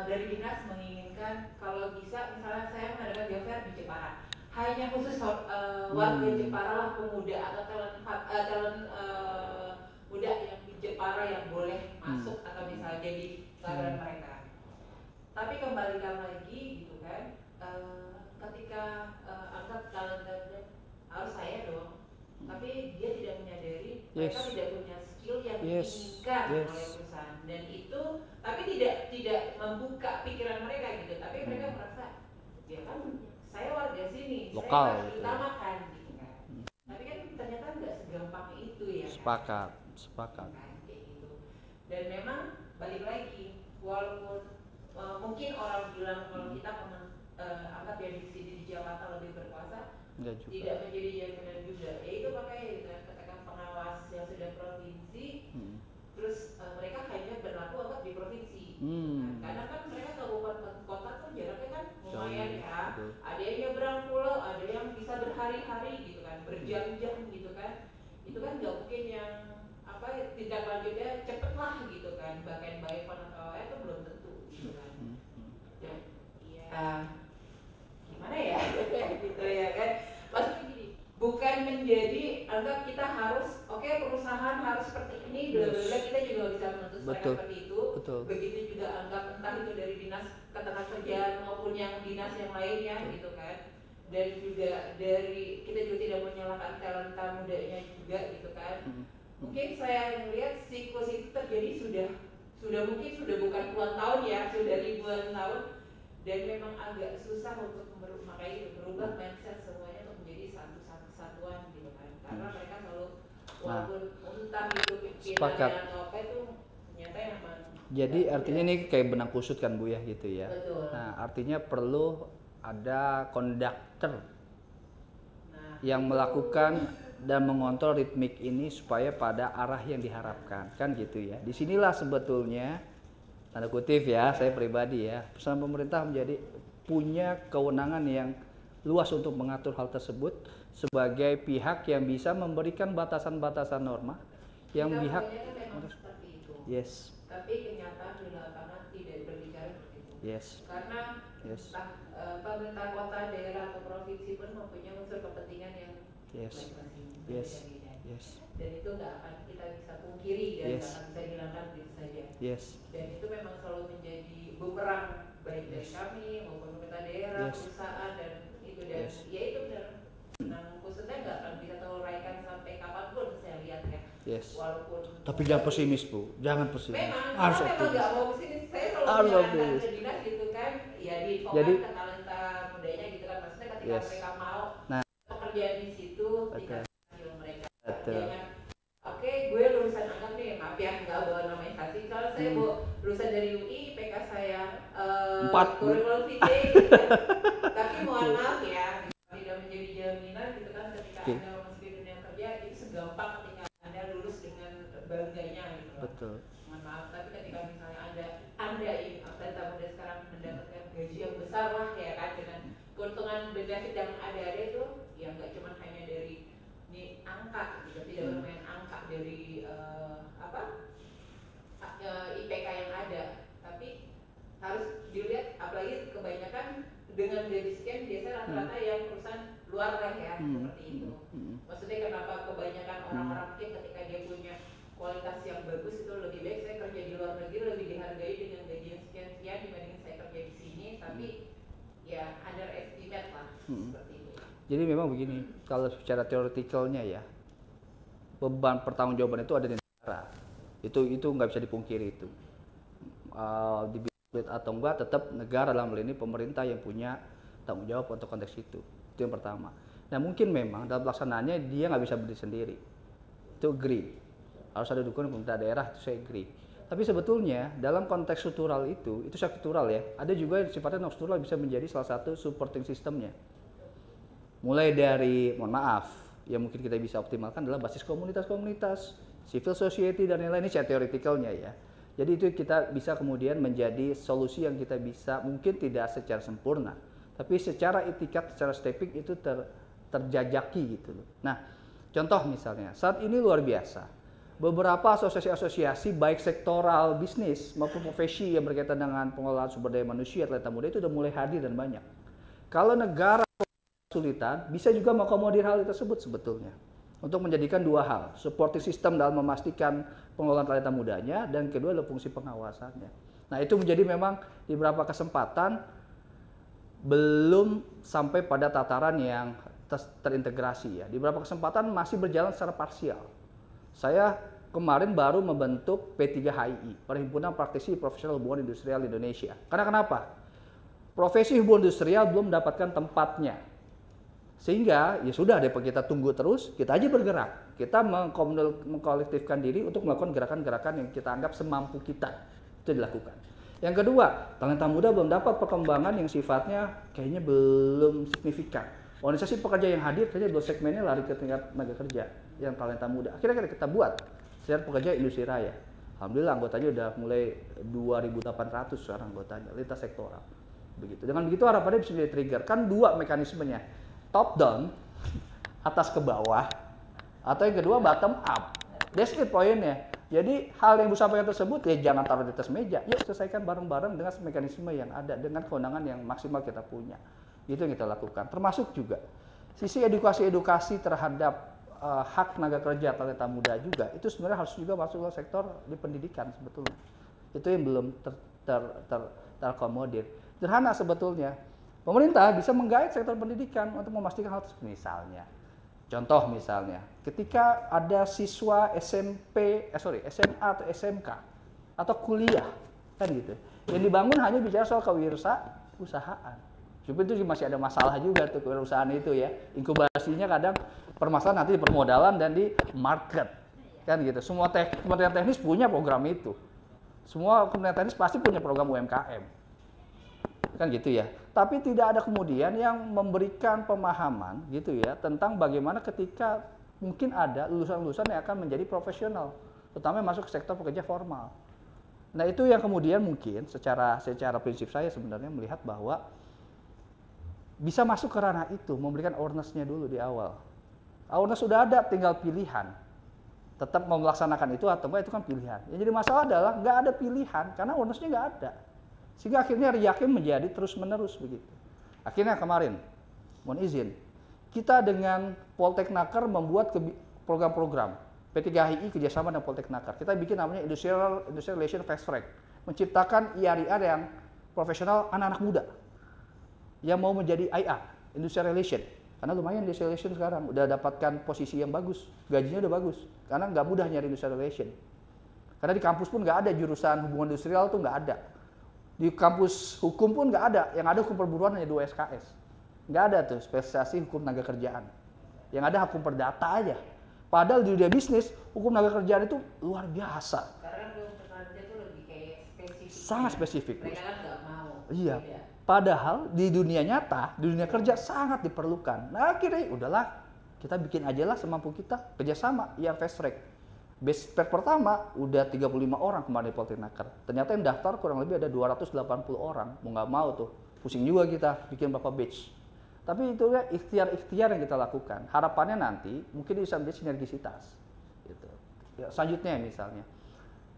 dari dinas menginginkan kalau bisa misalnya saya mengadakan job fair di Jepara, hanya khusus warga Jepara lah, pemuda atau talent muda yang di Jepara yang boleh masuk atau misalnya jadi karyawan mereka. Tapi kembalikan lagi gitu kan, ketika anggap talent harus saya dong, tapi dia tidak menyadari mereka tidak punya skill yang diinginkan oleh perusahaan, dan itu tapi tidak membuka pikiran mereka gitu, tapi mereka merasa ya kan saya warga sini, lokal, saya harus utamakan gitu kan, tapi kan ternyata nggak segampang itu ya. Sepakat. Kan, kayak gitu. Dan memang balik lagi, walaupun mungkin orang bilang kalau kita anggap ya di sini di Jakarta lebih berkuasa, tidak menjadi jaminan juga. Ya itu makanya gitu, katakan pengawas yang sudah provinsi, terus mereka hanya berlaku anggap di provinsi. Kan? Karena kan mereka kabupaten kota tuh jaraknya kan lumayan ya. Ada yang nyebrang pulau, ada yang bisa berhari-hari gitu kan, berjam-jam gitu kan. Itu kan nggak mungkin yang tindak lanjutnya cepet lah gitu kan, bahkan baik penonton itu belum tentu gitu kan. Dan gimana ya gitu ya kan, maksudnya gini, bukan menjadi anggap kita harus perusahaan harus seperti ini, bla-bla, kita juga bisa menuntut mereka seperti itu. Begitu juga anggap entah itu dari dinas ketenagakerjaan maupun yang dinas yang lainnya gitu kan. Dan juga dari kita juga tidak menyalahkan talenta mudanya juga gitu kan. Mungkin saya melihat siklus itu terjadi sudah mungkin sudah bukan puluhan tahun ya, sudah ribuan tahun, dan memang agak susah untuk merubah mindset semuanya untuk menjadi satu kesatuan gitu kan, karena mereka selalu walaupun entah itu pikiran atau apa itu ternyata memang. Jadi artinya ini kayak benang kusut kan Bu ya gitu ya. Betul. Nah artinya perlu ada konduktor yang melakukan dan mengontrol ritmik ini supaya pada arah yang diharapkan kan gitu ya. Disinilah sebetulnya tanda kutip ya, saya pribadi ya, perusahaan pemerintah menjadi punya kewenangan yang luas untuk mengatur hal tersebut sebagai pihak yang bisa memberikan batasan-batasan norma yang pihak seperti itu. Yes. Tapi kenyataan di lapangan tidak berbicara seperti itu. Yes. Karena entah pemerintah kota, daerah atau provinsi pun mempunyai unsur kepentingan yang masing-masing. Yes. Dan itu nggak akan kita bisa pungkiri dan nggak akan bisa hilangkan begitu saja. Yes. Dan itu memang selalu menjadi bumerang baik dari kami maupun pemerintah daerah, perusahaan dan itu, dan ya itu benar. Nah, khususnya nggak akan bisa teruraikan sampai kapanpun saya lihat ya. Walaupun. Tapi jangan pesimis Bu, jangan pesimis. Memang nggak mau pesimis. Saya selalu menyarankan ke dinas gitu kan, ya diinfokan ke talenta mudanya gitu kan. Maksudnya ketika mereka mau pekerjaan di situ, dikasih hasil mereka. Jangan, oke, gue lulusan anggap nih, maaf ya nggak bawa nama instansi. Kalau saya lulusan dari UI, PK saya 4 kurikulum vitae, gitu kan. Tapi mohon maaf ya, tidak menjadi jaminan gitu kan ketika Anda masuk di dunia kerja itu segampang ketika Anda lulus dengan bangganya gitu. Betul. Mohon maaf, tapi ketika misalnya Anda ini talenta muda sekarang mendapatkan gaji yang besar lah ya kan, dengan keuntungan benefit yang ada itu ya nggak cuma hanya dari ini angka gitu, tidak bermain angka dari IPK yang ada, tapi harus dilihat, apalagi kebanyakan dengan gaji sekian biasanya rata-rata yang perusahaan luar lah ya seperti itu. Maksudnya kenapa kebanyakan orang-orang mungkin ketika dia punya kualitas yang bagus itu lebih baik saya kerja di luar negeri lebih dihargai dengan gaji yang sekian-sekian dibanding saya kerja di sini, tapi ya underestimate lah seperti itu. Jadi memang begini, kalau secara teoretikalnya ya, beban pertanggungjawaban itu ada di negara. Itu nggak bisa dipungkiri itu. Dibilang atau enggak, tetap negara dalam hal ini pemerintah yang punya tanggung jawab untuk konteks itu. Itu yang pertama. Nah mungkin memang dalam pelaksanaannya dia nggak bisa berdiri sendiri. Itu agree. Harus ada dukungan pemerintah daerah, itu saya agree. Tapi sebetulnya dalam konteks struktural itu struktural ya. Ada juga yang sifatnya non struktural bisa menjadi salah satu supporting sistemnya. Mulai dari, mohon maaf, yang mungkin kita bisa optimalkan adalah basis komunitas-komunitas, civil society dan lain-lain, ini secara teoretikalnya ya. Jadi itu kita bisa kemudian menjadi solusi yang kita bisa, mungkin tidak secara sempurna, tapi secara itikat, secara stepping itu terjajaki gitu loh. Nah, contoh misalnya, saat ini luar biasa, beberapa asosiasi-asosiasi baik sektoral bisnis maupun profesi yang berkaitan dengan pengelolaan sumber daya manusia, talenta muda itu udah mulai hadir dan banyak. Kalau negara kesulitan, bisa juga mengakomodir hal tersebut sebetulnya. Untuk menjadikan dua hal, supporting system dalam memastikan pengelolaan talenta mudanya, dan kedua adalah fungsi pengawasannya. Nah itu menjadi memang di beberapa kesempatan belum sampai pada tataran yang terintegrasi ya. Di beberapa kesempatan masih berjalan secara parsial. Saya kemarin baru membentuk P3HII, Perhimpunan Praktisi Profesional Hubungan Industrial Indonesia. Karena kenapa? Profesi hubungan industrial belum mendapatkan tempatnya. Sehingga ya sudah deh kita tunggu terus, kita aja bergerak. Kita mengkolektifkan diri untuk melakukan gerakan-gerakan yang kita anggap semampu kita. Itu dilakukan. Yang kedua, talenta muda belum dapat perkembangan yang sifatnya kayaknya belum signifikan. Organisasi pekerja yang hadir kayaknya dua segmennya lari ke tingkat tenaga kerja yang talenta muda. Akhirnya kita buat Serikat Pekerja Industri Raya. Alhamdulillah anggotanya udah mulai 2.800 sekarang anggotanya, lintas sektoral. Begitu. Dengan begitu harapannya bisa di-trigger. Kan dua mekanismenya. Top down, atas ke bawah, atau yang kedua bottom up. That's it poinnya. Jadi hal yang disampaikan tersebut ya jangan taruh di atas meja. Yuk selesaikan bareng-bareng dengan mekanisme yang ada, dengan kewenangan yang maksimal kita punya. Itu yang kita lakukan. Termasuk juga sisi edukasi terhadap hak tenaga kerja talenta muda juga. Itu sebenarnya harus juga masuk ke sektor di pendidikan sebetulnya. Itu yang belum terakomodir. Sederhana sebetulnya. Pemerintah bisa menggait sektor pendidikan untuk memastikan hal tersebut. Misalnya, contoh misalnya, ketika ada siswa SMA atau SMK atau kuliah, kan gitu, yang dibangun hanya bicara soal kewirausahaan. Cuma itu masih ada masalah juga tuh kewirausahaan itu ya. Inkubasinya kadang permasalahan nanti di permodalan dan di market, kan gitu. Semua kementerian teknis punya program itu. Semua kementerian teknis pasti punya program UMKM. Kan gitu ya. Tapi tidak ada kemudian yang memberikan pemahaman gitu ya tentang bagaimana ketika mungkin ada lulusan-lulusan yang akan menjadi profesional, terutama masuk ke sektor pekerja formal. Nah, itu yang kemudian mungkin secara prinsip saya sebenarnya melihat bahwa bisa masuk ke ranah itu, memberikan awareness-nya dulu di awal. Awareness sudah ada, tinggal pilihan. Tetap mau melaksanakan itu atau enggak, itu kan pilihan. Yang jadi masalah adalah nggak ada pilihan karena awareness-nya nggak ada. Sehingga akhirnya yakin menjadi terus-menerus begitu. Akhirnya kemarin, mohon izin, kita dengan Polteknaker membuat program-program P3HII kerjasama dengan Polteknaker. Kita bikin namanya Industrial Relation Fast Track, menciptakan IR yang profesional anak-anak muda yang mau menjadi IA, Industrial Relation. Karena lumayan Industrial Relation sekarang udah dapatkan posisi yang bagus, gajinya udah bagus. Karena nggak mudah nyari Industrial Relation. Karena di kampus pun nggak ada jurusan hubungan industrial tuh nggak ada. Di kampus hukum pun nggak ada, yang ada hukum perburuan hanya 2 SKS. Nggak ada tuh spesialisasi hukum tenaga kerjaan. Yang ada hukum perdata aja. Padahal di dunia bisnis, hukum tenaga kerjaan itu luar biasa. Karena hukum tenaga kerja itu lebih kayak spesifik. Sangat spesifik. Mereka kan nggak mau. Iya. Padahal di dunia nyata, di dunia kerja sangat diperlukan. Nah akhirnya udahlah, kita bikin aja lah semampu kita, kerjasama, ya fast track. Base pack pertama udah 35 orang kemarin di Polteknaker. Ternyata yang daftar kurang lebih ada 280 orang. Mau nggak mau tuh, pusing juga kita bikin beberapa batch. Tapi itu ya ikhtiar-ikhtiar yang kita lakukan. Harapannya nanti mungkin bisa menjadi sinergisitas. Gitu. Ya, selanjutnya misalnya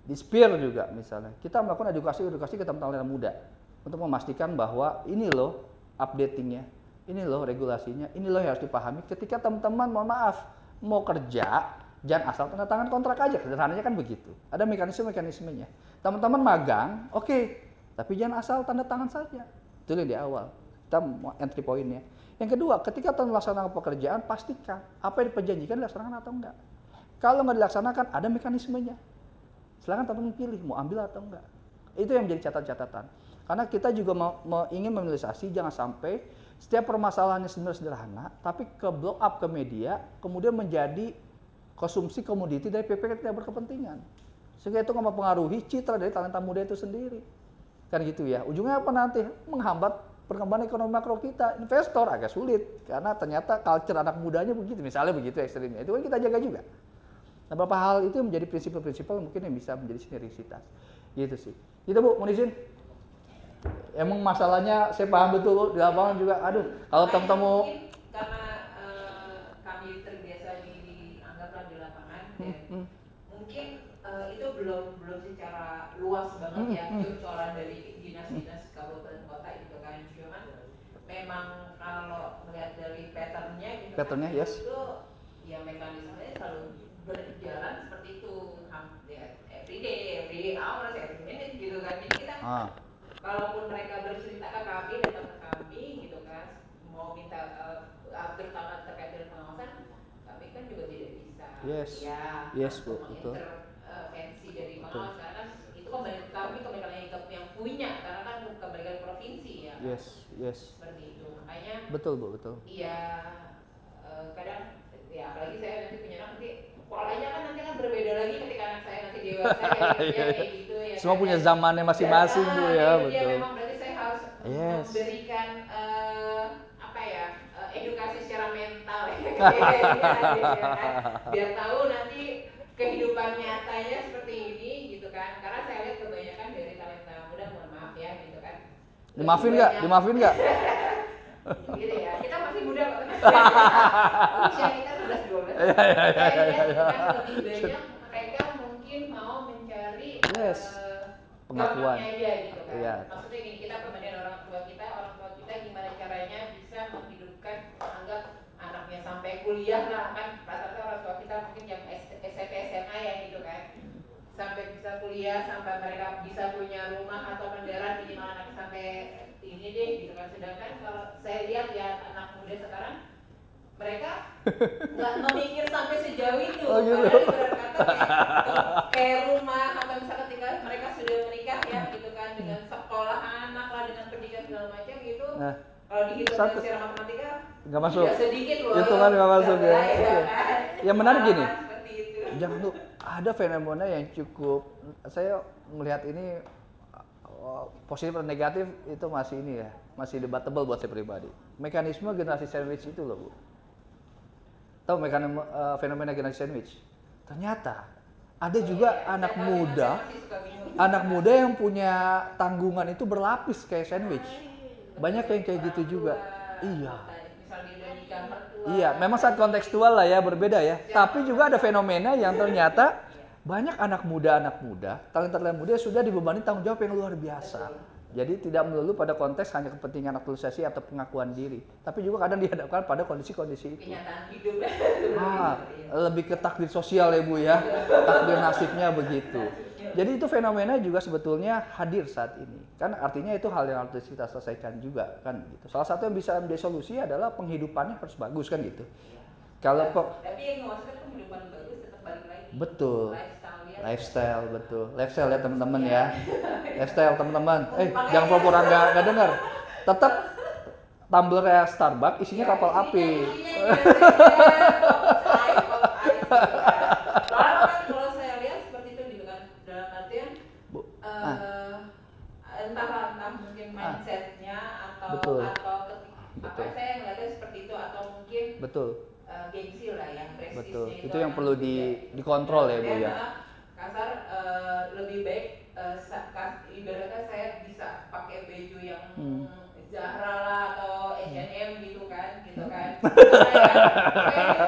di SPIR juga misalnya kita melakukan edukasi ke teman-teman muda untuk memastikan bahwa ini loh updatingnya, ini loh regulasinya, ini loh yang harus dipahami. Ketika teman-teman mohon maaf mau kerja, jangan asal tanda tangan kontrak aja, sederhananya kan begitu. Ada mekanisme-mekanismenya. Teman-teman magang, oke, tapi jangan asal tanda tangan saja. Itu yang di awal. Kita entry point-nya. Yang kedua, ketika telah melaksanakan pekerjaan, pastikan apa yang diperjanjikan dilaksanakan atau enggak. Kalau nggak dilaksanakan, ada mekanismenya. Silakan teman-teman pilih mau ambil atau enggak. Itu yang menjadi catatan. Karena kita juga ingin meminimalisasi jangan sampai setiap permasalahannya sebenarnya sederhana, tapi ke blow up ke media, kemudian menjadi konsumsi komoditi dari PPK tidak berkepentingan. Sehingga itu mempengaruhi citra dari talenta muda itu sendiri. Kan gitu ya. Ujungnya apa nanti? Menghambat perkembangan ekonomi makro kita. Investor agak sulit karena ternyata culture anak mudanya begitu. Misalnya begitu ekstrimnya. Itu kan kita jaga juga. Nah, beberapa hal itu menjadi prinsip-prinsip mungkin yang bisa menjadi sinergisitas. Gitu sih. Gitu Bu, mohon izin. Emang masalahnya saya paham betul Bu, di lapangan juga. Aduh, kalau teman-teman karena kami terbiasa dianggaplah di lapangan dan mungkin itu belum secara luas banget ya persoalan dari dinas-dinas kabupaten kota gitu kan. Cuman memang kalau melihat dari patternnya gitu patternnya, kan, yes. itu ya mekanismenya selalu berjalan seperti itu every day, hours, every minute gitu kan. Jadi kita kalaupun mereka bercerita ke kami, datang ke kami gitu kan, mau minta terutama terkait dengan pengawasan, kami kan juga tidak bisa yes Bu, betul. Mengintervensi dari pengawas karena kan itu kami kembali yang punya karena kan kembali ke provinsi ya. Yes. Seperti itu. Makanya betul Bu, betul. Iya, kadang ya apalagi saya nanti punya anak nanti polanya kan nanti kan berbeda lagi ketika anak saya nanti dewasa kayak gitu ya. Semua kan, punya zamannya masing-masing Bu ya, betul. Ya memang berarti saya harus memberikan apa ya edukasi secara mental ya, biar tahu nanti kehidupan nyatanya seperti ini gitu kan. Karena saya lihat kebanyakan dari talenta muda, mohon maaf ya gitu kan. Dimaafin nggak? Gitu ya, kita masih muda kok. Usia kita 11-12. Saya lihat lebih banyak mereka mungkin mau mencari pengakuan aja gitu kan. Iya. Maksudnya gini, kita perbandingan orang tua kita gimana caranya bisa menghidupkan anggap anaknya sampai kuliah lah kan. Rata-rata orang tua kita mungkin yang SMP SMA ya gitu kan. Sampai bisa kuliah, sampai mereka bisa punya rumah atau kendaraan minimal anak sampai ini deh gitu kan. Sedangkan kalau saya lihat ya anak muda sekarang mereka nggak memikir sampai sejauh itu. Gitu. Padahal kata kayak rumah atau misalnya ketika mereka sudah menikah ya gitu kan dengan sekolah anak lah dengan pendidikan segala macam gitu. Nah, kalau dihitung dengan secara matematika nggak masuk. Ya sedikit loh. Itu kan nggak masuk ya. Yang menarik gini. Jangan tuh ada fenomena yang cukup saya melihat ini positif dan negatif itu masih ini ya, masih debatable buat saya pribadi. Mekanisme generasi sandwich itu loh Bu. Tahu mekanisme fenomena generasi sandwich? Ternyata ada juga anak muda yang punya tanggungan itu berlapis kayak sandwich. Banyak yang kayak gitu juga. Iya, memang saat kontekstual lah ya, berbeda ya. Tapi juga ada fenomena yang ternyata banyak anak muda, talenta muda sudah dibebani tanggung jawab yang luar biasa. Jadi tidak melulu pada konteks hanya kepentingan aktualisasi atau pengakuan diri, tapi juga kadang dihadapkan pada kondisi-kondisi itu. Kenyataan hidup. Lebih ke takdir sosial ya Bu ya, takdir nasibnya begitu. Jadi itu fenomena juga sebetulnya hadir saat ini. Kan artinya itu hal yang harus kita selesaikan juga kan gitu. Salah satu yang bisa menjadi solusi adalah penghidupannya harus bagus kan gitu. Kalau tapi yang maksudnya penghidupan bagus tetap balik lagi. Betul. Lifestyle betul. Lifestyle ya teman-teman ya. Lifestyle teman-teman. Jangan pura-pura nggak dengar. Tetap tumbler ya Starbucks isinya kapal api. Kalau saya lihat seperti itu gitu kan, dalam artian entah mungkin mindsetnya atau saya melihatnya seperti itu atau mungkin gengsi lah yang prestisnya itu yang perlu dikontrol ya Bu ya. Kasar lebih baik ibaratnya saya bisa pakai baju yang Zahra lah atau H&M gitu kan.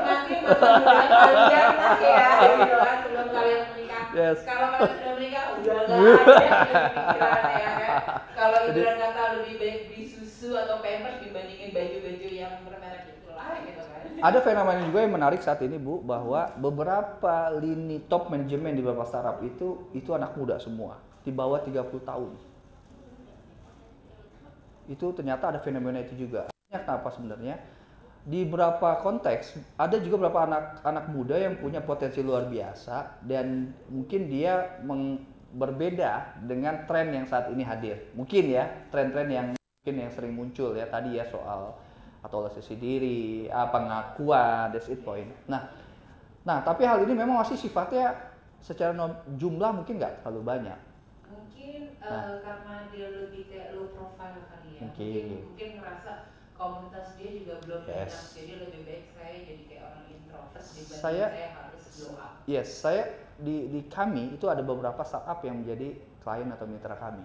Nanti masa muda kalian lah ya gitu kan sebelum kalian menikah. Kalau kalian sudah menikah udah nggak ada pikiran ya kan. Kalau ibarat kata lebih baik beli susu atau pampers dibandingin baju-baju yang bermerek itulah gitu kan. Ada fenomena juga yang menarik saat ini Bu, bahwa beberapa lini top manajemen di beberapa startup itu anak muda semua, di bawah 30 tahun. Itu ternyata ada fenomena itu juga. Kenapa sebenarnya? Di beberapa konteks ada juga beberapa anak muda yang punya potensi luar biasa dan mungkin dia berbeda dengan tren yang saat ini hadir. Mungkin ya, tren-tren yang mungkin yang sering muncul ya tadi ya soal aktualisasi diri, pengakuan, that's it point. Nah, tapi hal ini memang masih sifatnya secara jumlah mungkin nggak terlalu banyak. Mungkin karena dia lebih kayak low profile kali ya. Mungkin ngerasa komunitas dia juga belum banyak, jadi lebih baik saya jadi kayak orang introvert dibanding saya harus blow up. Yes, saya di kami itu ada beberapa startup yang menjadi klien atau mitra kami.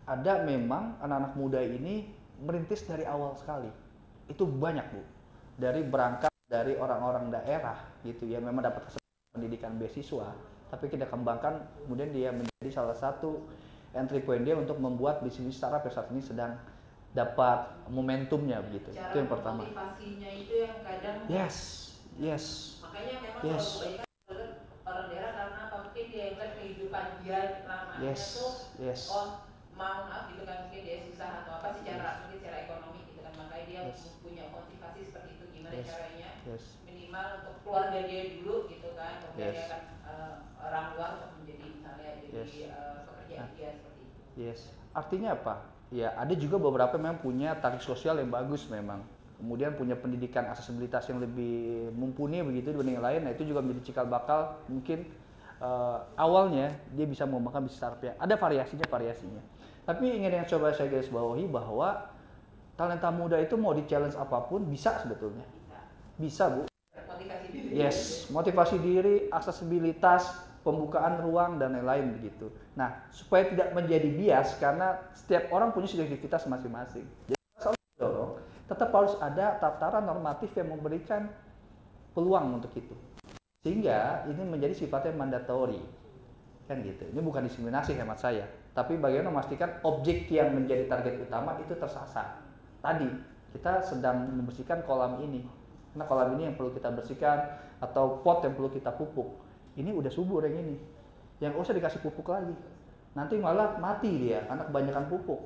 Ada memang anak-anak muda ini merintis dari awal sekali. Itu banyak Bu. Dari berangkat dari orang-orang daerah gitu ya, memang dapat kesempatan pendidikan beasiswa, tapi kita kembangkan kemudian dia menjadi salah satu entry point dia untuk membuat bisnis startup yang saat ini sedang dapat momentumnya begitu. Cara itu yang pertama. Motivasinya itu yang kadang Yes. Makanya memang kalau kebanyakan orang daerah karena apa, mungkin dia yang kehidupan dia lamanya tuh mau gitu kan, mungkin dia susah atau apa mungkin secara ekonomi gitu kan, makanya dia punya motivasi seperti itu, gimana caranya minimal untuk keluarga dia dulu gitu kan, kemudian dia akan orang luar untuk menjadi misalnya jadi pekerjaan dia seperti itu. Artinya apa? Ya ada juga beberapa memang punya tarik sosial yang bagus memang, kemudian punya pendidikan aksesibilitas yang lebih mumpuni begitu dibanding yang lain. Nah itu juga menjadi cikal bakal mungkin awalnya dia bisa mengembangkan bisnis startupnya. Ada variasinya. Tapi ingin yang coba saya garis bawahi bahwa talenta muda itu mau di challenge apapun bisa sebetulnya. Bisa Bu. Motivasi diri, aksesibilitas, pembukaan ruang dan lain-lain begitu. Nah, supaya tidak menjadi bias karena setiap orang punya subjektivitas masing-masing. Jadi selalu dorong, tetap harus ada tataran normatif yang memberikan peluang untuk itu. Sehingga ini menjadi sifatnya mandatory. Kan gitu. Ini bukan diskriminasi hemat saya, tapi bagaimana memastikan objek yang menjadi target utama itu tersasar. Tadi kita sedang membersihkan kolam ini. Karena kolam ini yang perlu kita bersihkan atau pot yang perlu kita pupuk. Ini udah subur yang ini, yang usah dikasih pupuk lagi, nanti malah mati dia karena kebanyakan pupuk,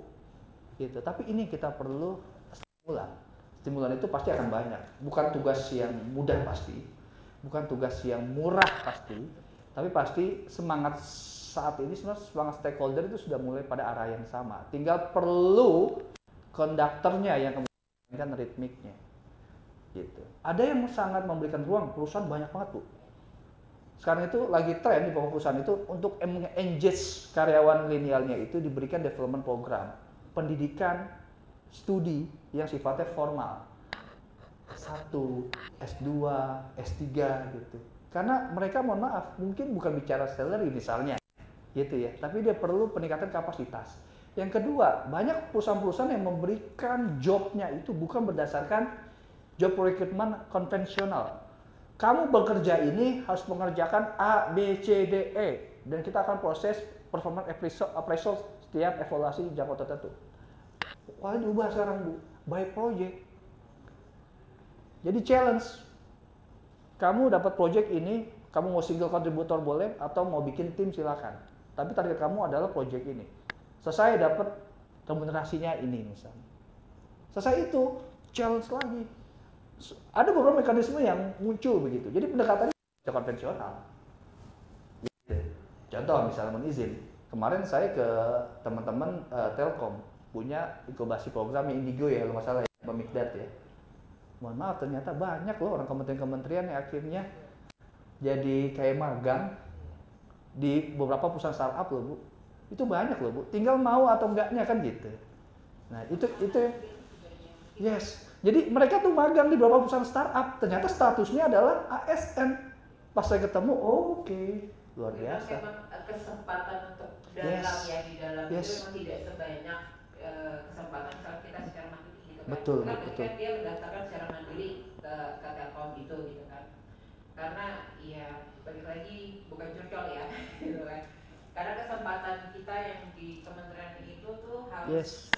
gitu. Tapi ini kita perlu stimulan itu pasti akan banyak, bukan tugas yang mudah pasti, bukan tugas yang murah pasti, tapi pasti semangat saat ini semangat stakeholder itu sudah mulai pada arah yang sama, tinggal perlu konduktornya yang kemudian ritmiknya, gitu. Ada yang sangat memberikan ruang, perusahaan banyak banget Bu. Sekarang itu lagi tren di beberapa perusahaan itu untuk engage karyawan milenialnya itu diberikan development program, pendidikan, studi yang sifatnya formal, S1, S2, S3 gitu. Karena mereka mohon maaf mungkin bukan bicara salary misalnya, gitu ya, tapi dia perlu peningkatan kapasitas. Yang kedua, banyak perusahaan-perusahaan yang memberikan jobnya itu bukan berdasarkan job recruitment konvensional. Kamu bekerja ini harus mengerjakan A, B, C, D, E. Dan kita akan proses performance appraisal setiap evaluasi jangka tertentu. Wah diubah sekarang Bu, by project. Jadi challenge. Kamu dapat project ini, kamu mau single contributor boleh, atau mau bikin tim silakan. Tapi target kamu adalah project ini. Selesai dapat remunerasinya ini misalnya. Selesai itu, challenge lagi. Ada beberapa mekanisme yang muncul begitu. Jadi pendekatannya konvensional. Contoh misalnya izin. Kemarin saya ke teman-teman Telkom punya inkubasi program Indigo ya kalau nggak salah ya, Pemikdat ya. Mohon maaf ternyata banyak loh orang kementerian-kementerian yang akhirnya jadi kayak magang di beberapa perusahaan startup loh Bu. Itu banyak loh Bu. Tinggal mau atau enggaknya kan gitu. Nah itu Jadi mereka tuh magang di beberapa perusahaan startup, ternyata statusnya adalah ASN. Pas saya ketemu, oke, luar biasa. Memang kesempatan untuk dalam ya di dalam itu memang tidak sebanyak kesempatan misalnya kita secara mandiri gitu kan. Betul. Kan dia mendaftarkan secara mandiri ke Telkom gitu kan. Karena ya balik lagi bukan curcol ya, gitu kan. Karena kesempatan kita yang di kementerian itu tuh harus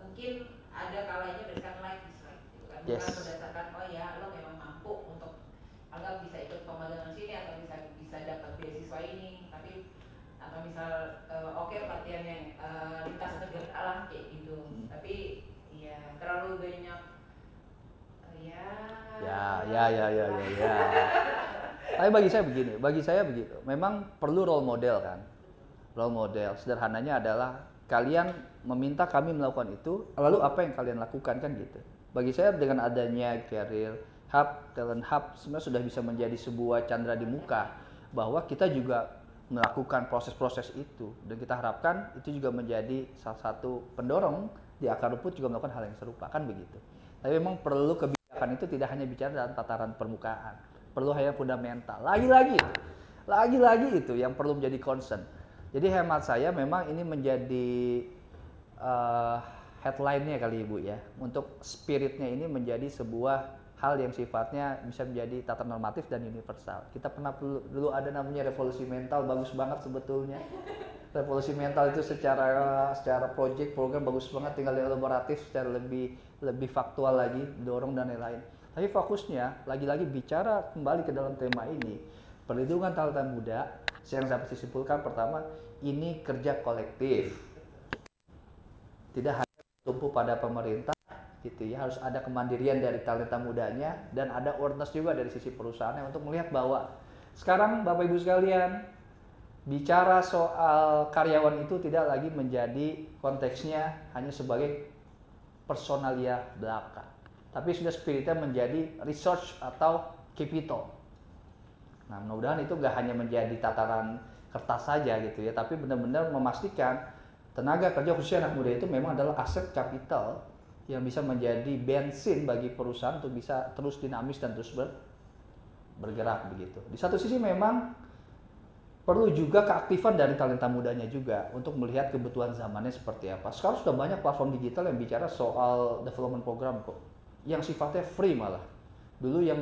mungkin ada kalanya berdasarkan like dislike gitu kan, bukan berdasarkan oh ya lo memang mampu untuk anggap bisa ikut pemagangan sini atau bisa dapat beasiswa ini, tapi atau misal oke pelatihan yang lintas negara lah kayak gitu, tapi ya terlalu banyak ya. Tapi bagi saya begitu. Memang perlu role model kan. Role model sederhananya adalah kalian meminta kami melakukan itu, lalu apa yang kalian lakukan kan gitu. Bagi saya dengan adanya Career Hub, Talent Hub sebenarnya sudah bisa menjadi sebuah candra di muka bahwa kita juga melakukan proses-proses itu, dan kita harapkan itu juga menjadi salah satu pendorong di akar rumput juga melakukan hal yang serupa kan begitu. Tapi memang perlu kebijakan itu tidak hanya bicara dalam tataran permukaan, perlu hanya fundamental. Lagi-lagi itu yang perlu menjadi concern. Jadi hemat saya memang ini menjadi headline-nya kali Ibu ya, untuk spiritnya ini menjadi sebuah hal yang sifatnya bisa menjadi tata normatif dan universal. Kita pernah dulu ada namanya revolusi mental, bagus banget sebetulnya. Revolusi mental itu secara project program bagus banget, tinggal elaboratif secara lebih faktual lagi, dorong dan lain-lain. Tapi fokusnya lagi-lagi bicara kembali ke dalam tema ini, perlindungan talenta muda. Yang saya bisa simpulkan pertama, ini kerja kolektif. Tidak hanya tumpu pada pemerintah gitu ya, harus ada kemandirian dari talenta mudanya dan ada awareness juga dari sisi perusahaannya untuk melihat bahwa sekarang Bapak Ibu sekalian bicara soal karyawan itu tidak lagi menjadi konteksnya hanya sebagai personalia belaka, tapi sudah spiritnya menjadi research atau capital. Nah, mudah-mudahan itu nggak hanya menjadi tataran kertas saja gitu ya, tapi benar-benar memastikan tenaga kerja khususnya anak muda itu memang adalah aset kapital yang bisa menjadi bensin bagi perusahaan untuk bisa terus dinamis dan terus bergerak begitu. Di satu sisi memang perlu juga keaktifan dari talenta mudanya juga untuk melihat kebutuhan zamannya seperti apa. Sekarang sudah banyak platform digital yang bicara soal development program kok, yang sifatnya free malah. Dulu yang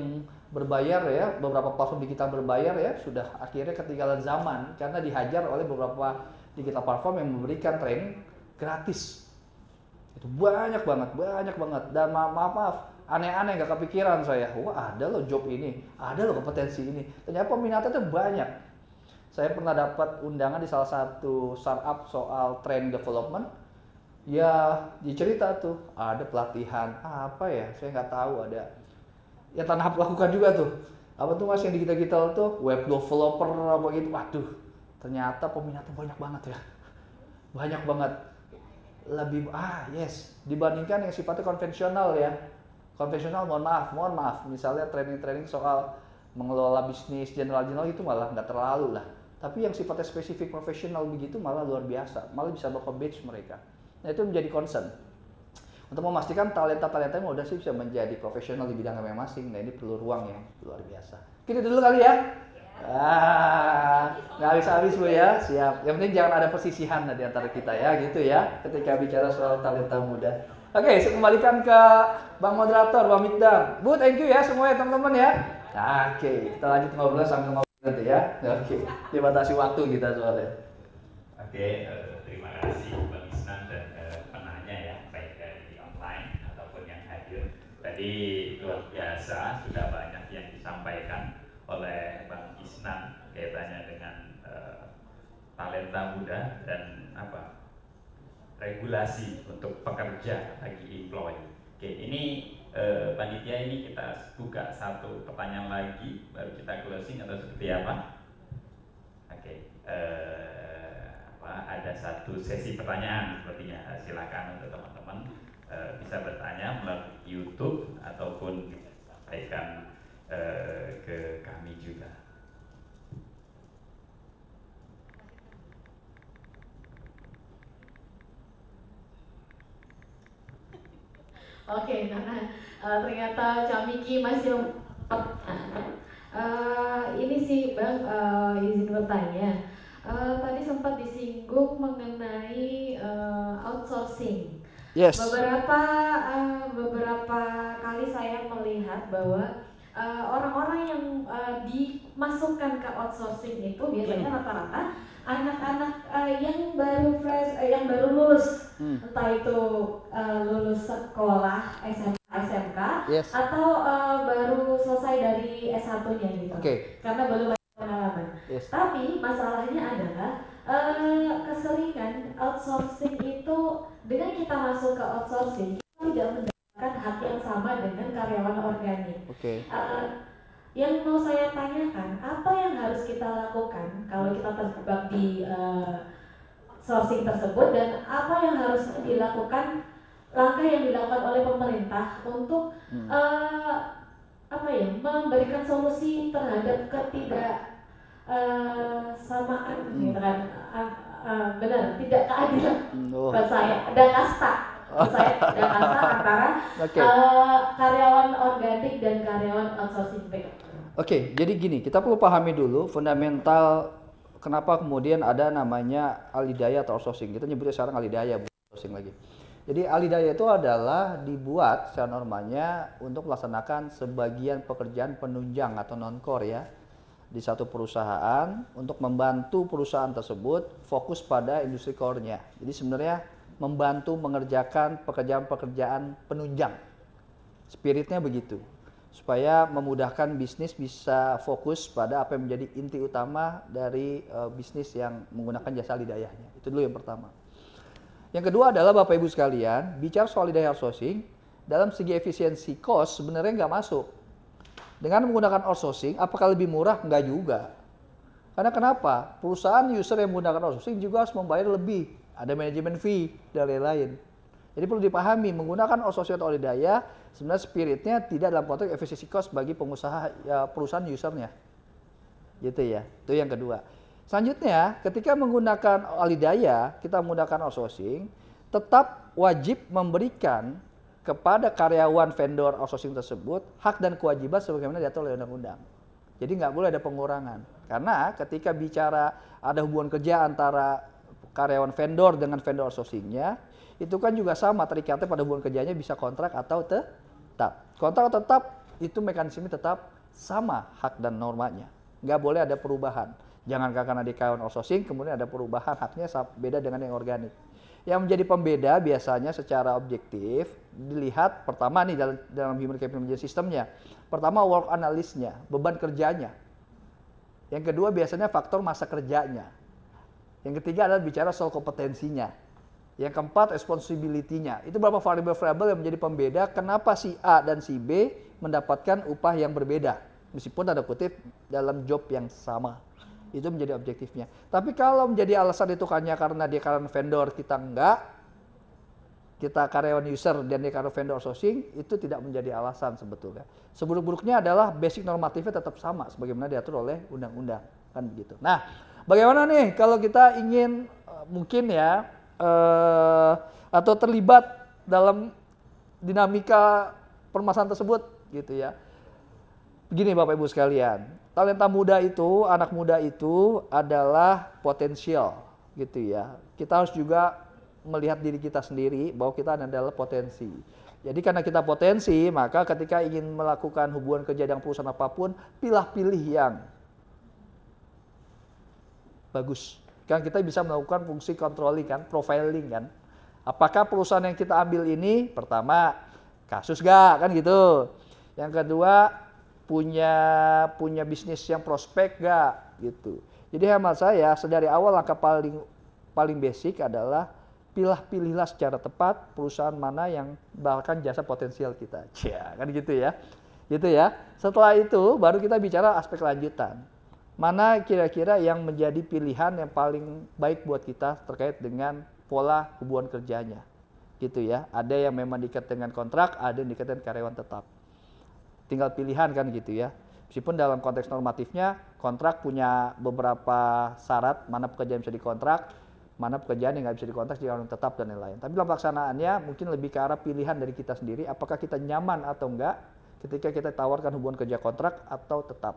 berbayar ya, beberapa platform digital berbayar ya, sudah akhirnya ketinggalan zaman karena dihajar oleh beberapa digital platform yang memberikan training gratis. Itu banyak banget, dan maaf aneh-aneh gak kepikiran saya, wah ada loh job ini, ada loh kompetensi ini, ternyata peminatnya tuh banyak. Saya pernah dapat undangan di salah satu startup soal training development, ya dicerita tuh ada pelatihan apa ya, saya nggak tahu, ada ya tanah lakukan juga tuh, apa tuh mas yang digital tuh web developer apa gitu. Waduh, ternyata peminatnya banyak banget ya, banyak banget. Lebih dibandingkan yang sifatnya konvensional ya. Konvensional mohon maaf, misalnya training soal mengelola bisnis general itu malah nggak terlalu lah. Tapi yang sifatnya spesifik profesional begitu malah luar biasa, malah bisa batch mereka. Nah, itu menjadi concern untuk memastikan talenta-talenta yang udah sih bisa menjadi profesional di bidangnya masing-masing. Nah, ini perlu ruang yang luar biasa. Gitu dulu kali ya. Nggak habis-habis Bu ya, siap. Yang penting jangan ada persisihan di antara kita ya, gitu ya, ketika bicara soal talenta muda. Oke, saya kembalikan ke Bang Moderator, Bang Mikdam. Bu, thank you ya semuanya teman-teman ya. Oke, kita lanjut ngobrol sambil ngobrol nanti ya. Oke, dibatasi waktu kita soalnya. Oke, terima kasih Bang Isnan dan penanya ya, baik dari online ataupun yang hadir. Tadi luar biasa, sudah banyak yang disampaikan oleh Bang Isnan kaitannya dengan talenta muda dan regulasi untuk pekerja bagi employee. Oke, ini panitia ini kita buka satu pertanyaan lagi baru kita closing atau seperti apa? Oke, ada satu sesi pertanyaan sepertinya. Silakan untuk teman-teman bisa bertanya melalui YouTube ataupun sampaikan ke kami juga. Oke, karena ternyata Cak Miki masih ini sih Bang, izin bertanya. Tadi sempat disinggung mengenai outsourcing. Yes. Beberapa kali saya melihat bahwa orang-orang yang dimasukkan ke outsourcing itu biasanya rata-rata anak-anak yang baru fresh, yang baru lulus, entah itu lulus sekolah SMK, yes, atau baru selesai dari S1-nya gitu. Okay. Karena belum banyak pengalaman. Yes. Tapi masalahnya adalah keseringan outsourcing itu, dengan kita masuk ke outsourcing kita tidak hak yang sama dengan karyawan organik. Oke. Yang mau saya tanyakan, apa yang harus kita lakukan kalau kita terjebak di sourcing tersebut, dan apa yang harus dilakukan, langkah yang dilakukan oleh pemerintah untuk memberikan solusi terhadap ketidaksamaan, gitu kan? Benar, tidak keadilan buat saya, dan kasta. Saya tidak kasta antara karyawan organik dan karyawan outsourcing back. Oke, jadi gini, kita perlu pahami dulu fundamental kenapa kemudian ada namanya alidaya atau outsourcing. Kita nyebutnya sekarang alidaya, bukan outsourcing lagi. Jadi alidaya itu adalah dibuat secara normalnya untuk melaksanakan sebagian pekerjaan penunjang atau non-core ya di satu perusahaan untuk membantu perusahaan tersebut fokus pada industri core-nya. Jadi sebenarnya membantu mengerjakan pekerjaan-pekerjaan penunjang. Spiritnya begitu. Supaya memudahkan bisnis bisa fokus pada apa yang menjadi inti utama dari bisnis yang menggunakan jasa alidayahnya. Itu dulu yang pertama. Yang kedua adalah Bapak Ibu sekalian, bicara soal alidayah outsourcing, dalam segi efisiensi cost sebenarnya nggak masuk. Dengan menggunakan outsourcing, apakah lebih murah? Nggak juga. Karena kenapa? Perusahaan user yang menggunakan outsourcing juga harus membayar lebih. Ada manajemen fee dan lain-lain. Jadi perlu dipahami, menggunakan outsourcing atau alidayah sebenarnya spiritnya tidak dalam konteks efisiensi cost bagi pengusaha ya, perusahaan usernya. Gitu ya, itu yang kedua. Selanjutnya, ketika menggunakan alidayah, kita menggunakan outsourcing, tetap wajib memberikan kepada karyawan vendor outsourcing tersebut hak dan kewajiban sebagaimana diatur oleh undang-undang. Jadi nggak boleh ada pengurangan. Karena ketika bicara ada hubungan kerja antara karyawan vendor dengan vendor outsourcingnya, itu kan juga sama terikatnya pada hubungan kerjanya bisa kontrak atau tetap. Kontrak atau tetap itu mekanisme tetap sama hak dan normanya. Nggak boleh ada perubahan. Jangan karena di karyawan outsourcing kemudian ada perubahan haknya beda dengan yang organik. Yang menjadi pembeda biasanya secara objektif dilihat pertama nih dalam human capital management systemnya. Pertama work analysis-nya, beban kerjanya. Yang kedua biasanya faktor masa kerjanya. Yang ketiga adalah bicara soal kompetensinya. Yang keempat responsibility-nya. Itu beberapa variabel-variabel yang menjadi pembeda kenapa si A dan si B mendapatkan upah yang berbeda. Meskipun tanda kutip dalam job yang sama. Itu menjadi objektifnya. Tapi kalau menjadi alasan itu hanya karena dia karyawan vendor, kita enggak. Kita karyawan user dan dia karyawan vendor outsourcing, itu tidak menjadi alasan sebetulnya. Seburuk-buruknya adalah basic normatifnya tetap sama sebagaimana diatur oleh undang-undang. Kan begitu. Nah, bagaimana nih kalau kita ingin mungkin ya atau terlibat dalam dinamika permasalahan tersebut gitu ya. Begini Bapak Ibu sekalian, talenta muda itu, anak muda itu adalah potensial gitu ya. Kita harus juga melihat diri kita sendiri bahwa kita adalah potensi. Jadi karena kita potensi, maka ketika ingin melakukan hubungan kerja dengan perusahaan apapun, pilih yang bagus. Kan kita bisa melakukan fungsi controlling kan, profiling kan. Apakah perusahaan yang kita ambil ini pertama kasus gak kan gitu. Yang kedua punya bisnis yang prospek gak gitu. Jadi hemat saya sedari awal langkah paling basic adalah pilihlah secara tepat perusahaan mana yang bahkan jasa potensial kita. Ya, kan gitu ya. Gitu ya. Setelah itu baru kita bicara aspek lanjutan. Mana kira-kira yang menjadi pilihan yang paling baik buat kita terkait dengan pola hubungan kerjanya. Gitu ya. Ada yang memang diikat dengan kontrak, ada yang diikat dengan karyawan tetap. Tinggal pilihan kan gitu ya. Meskipun dalam konteks normatifnya kontrak punya beberapa syarat mana pekerjaan bisa dikontrak, mana pekerjaan yang nggak bisa dikontrak jika orang tetap dan lain-lain. Tapi dalam pelaksanaannya mungkin lebih ke arah pilihan dari kita sendiri, apakah kita nyaman atau enggak ketika kita tawarkan hubungan kerja kontrak atau tetap.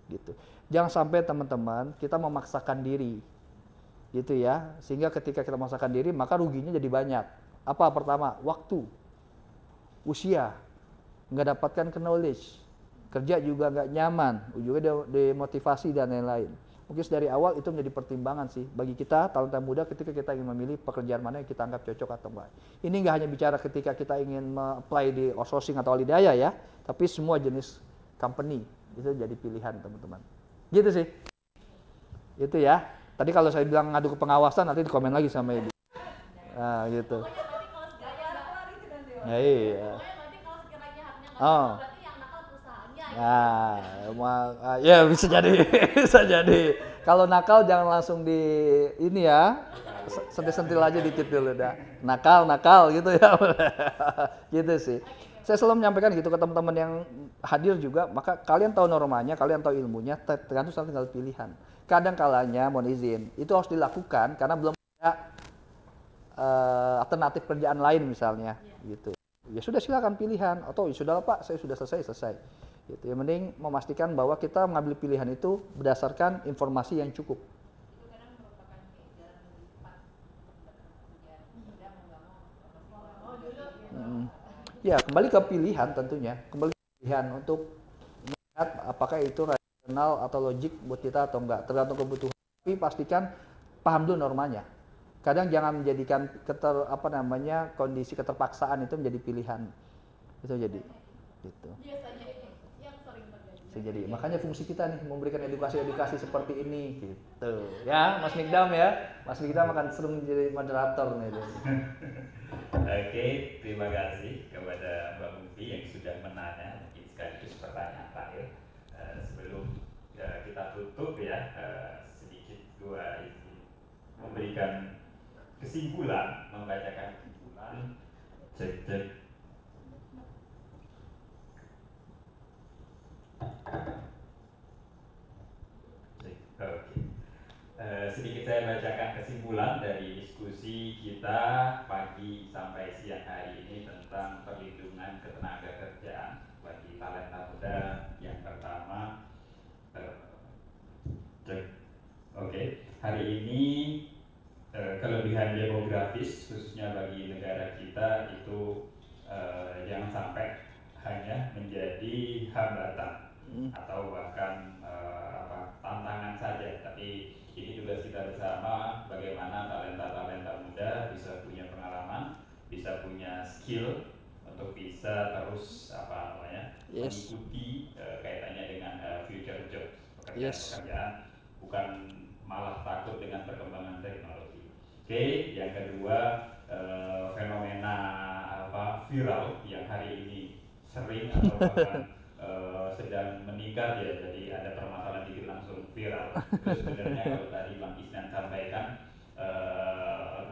Gitu. Jangan sampai teman-teman kita memaksakan diri. Gitu ya. Sehingga ketika kita memaksakan diri maka ruginya jadi banyak. Apa pertama? Waktu. Usia. Nggak dapatkan knowledge. Kerja juga nggak nyaman. Ujungnya demotivasi dan lain-lain. Mungkin dari awal itu menjadi pertimbangan sih bagi kita talenta muda ketika kita ingin memilih pekerjaan mana yang kita anggap cocok atau enggak. Ini nggak hanya bicara ketika kita ingin apply di outsourcing atau alidayah ya, tapi semua jenis company itu jadi pilihan teman-teman. Gitu sih. Itu ya. Tadi kalau saya bilang ngadu ke pengawasan nanti dikomen lagi sama Ibu. Nah, gitu. Ya, iya. nakal berarti yang nakal perusahaannya. Ya bisa jadi, bisa jadi. Kalau nakal jangan langsung di ini ya, sentil-sentil aja dikit dulu dah. Nakal gitu ya, gitu sih. Saya selalu menyampaikan gitu ke teman-teman yang hadir juga, maka kalian tahu normanya, kalian tahu ilmunya, tergantung tinggal pilihan. Kadang kalanya, mohon izin, itu harus dilakukan karena belum ada alternatif kerjaan lain misalnya, gitu. Ya sudah silakan pilihan, atau ya sudah Pak, saya sudah selesai. Gitu. Yang penting memastikan bahwa kita mengambil pilihan itu berdasarkan informasi yang cukup. Ya, kembali ke pilihan tentunya. Kembali ke pilihan untuk melihat apakah itu rasional atau logik buat kita atau enggak. Tergantung kebutuhan. Tapi pastikan paham dulu normanya. Kadang jangan menjadikan kondisi keterpaksaan itu menjadi pilihan. Itu jadi gitu. Jadi makanya fungsi kita nih memberikan edukasi seperti ini gitu. Ya, Mas Mikdam ya. Mas Mikdam akan sering menjadi moderator nih. Oke, terima kasih kepada Mbak Mufi yang sudah menanya, mungkin sekaligus pertanyaan terakhir. Sebelum kita tutup ya, sedikit gua izin memberikan kesimpulan, membacakan kesimpulan. Cek. Oke. Sedikit saya bacakan kesimpulan dari diskusi kita pagi sampai siang hari ini tentang perlindungan ketenaga kerjaan bagi talenta muda. Yang pertama, hari ini kelebihan demografis khususnya bagi negara kita itu jangan sampai hanya menjadi hambatan atau bahkan tantangan saja, tapi ini tugas kita bersama bagaimana talenta-talenta muda bisa punya pengalaman, bisa punya skill untuk bisa terus mengikuti kaitannya dengan future jobs, pekerjaan, bukan malah takut dengan perkembangan teknologi. Oke, yang kedua fenomena viral yang hari ini sering atau bahkan sedang meningkat ya, jadi ada permasalahan dikit langsung viral. Itu sebenarnya kalau tadi Bang Isnan sampaikan,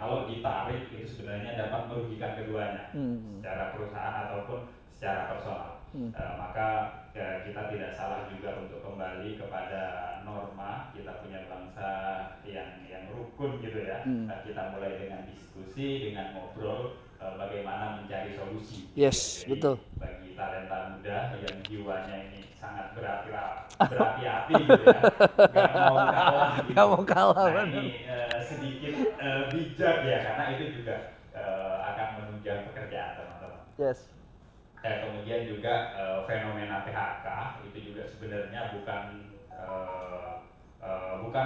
kalau ditarik itu sebenarnya dapat merugikan keduanya, secara perusahaan ataupun secara personal. Maka kita tidak salah juga untuk kembali kepada norma. Kita punya bangsa yang rukun gitu ya. Kita mulai dengan diskusi, dengan ngobrol, bagaimana mencari solusi. Yes, jadi, betul. Bagi talenta muda yang jiwanya ini sangat berapi-api gitu ya, nggak mau kalah. Nah, ini sedikit bijak ya, karena itu juga akan menunjang pekerjaan teman-teman. Yes. Kemudian juga fenomena PHK itu juga sebenarnya bukan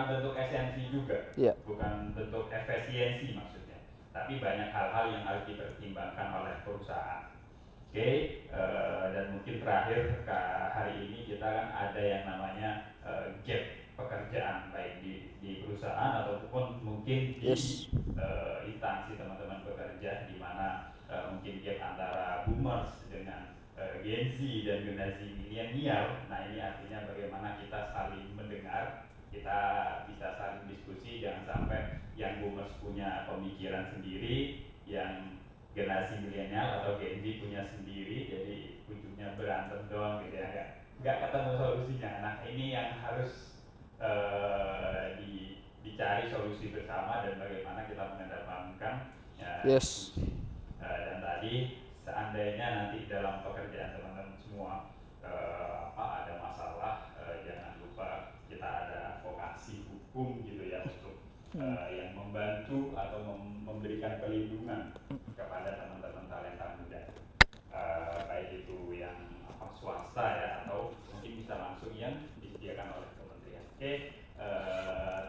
bentuk esensi juga, bukan bentuk efisiensi maksudnya, tapi banyak hal-hal yang harus dipertimbangkan oleh perusahaan. Oke, dan mungkin terakhir hari ini kita kan ada yang namanya gap pekerjaan, baik di perusahaan ataupun mungkin di instansi teman-teman bekerja, di mana mungkin gap antara boomers dengan Gen Z dan generasi milenial. Nah, ini artinya bagaimana kita saling mendengar, kita bisa saling diskusi, jangan sampai yang boomers punya pemikiran sendiri, yang generasi milenial atau Gen Z punya sendiri, jadi ujungnya berantem doang gitu ya, nggak ketemu solusinya. Nah, ini yang harus dicari solusi bersama dan bagaimana kita mengedepankan dan tadi seandainya nanti dalam pekerjaan teman-teman semua ada masalah, jangan lupa kita ada vokasi hukum gitu ya, untuk yang membantu atau memberikan perlindungan kepada teman-teman talenta muda, baik itu yang swasta ya, atau mungkin bisa langsung yang disediakan oleh kementerian. Oke,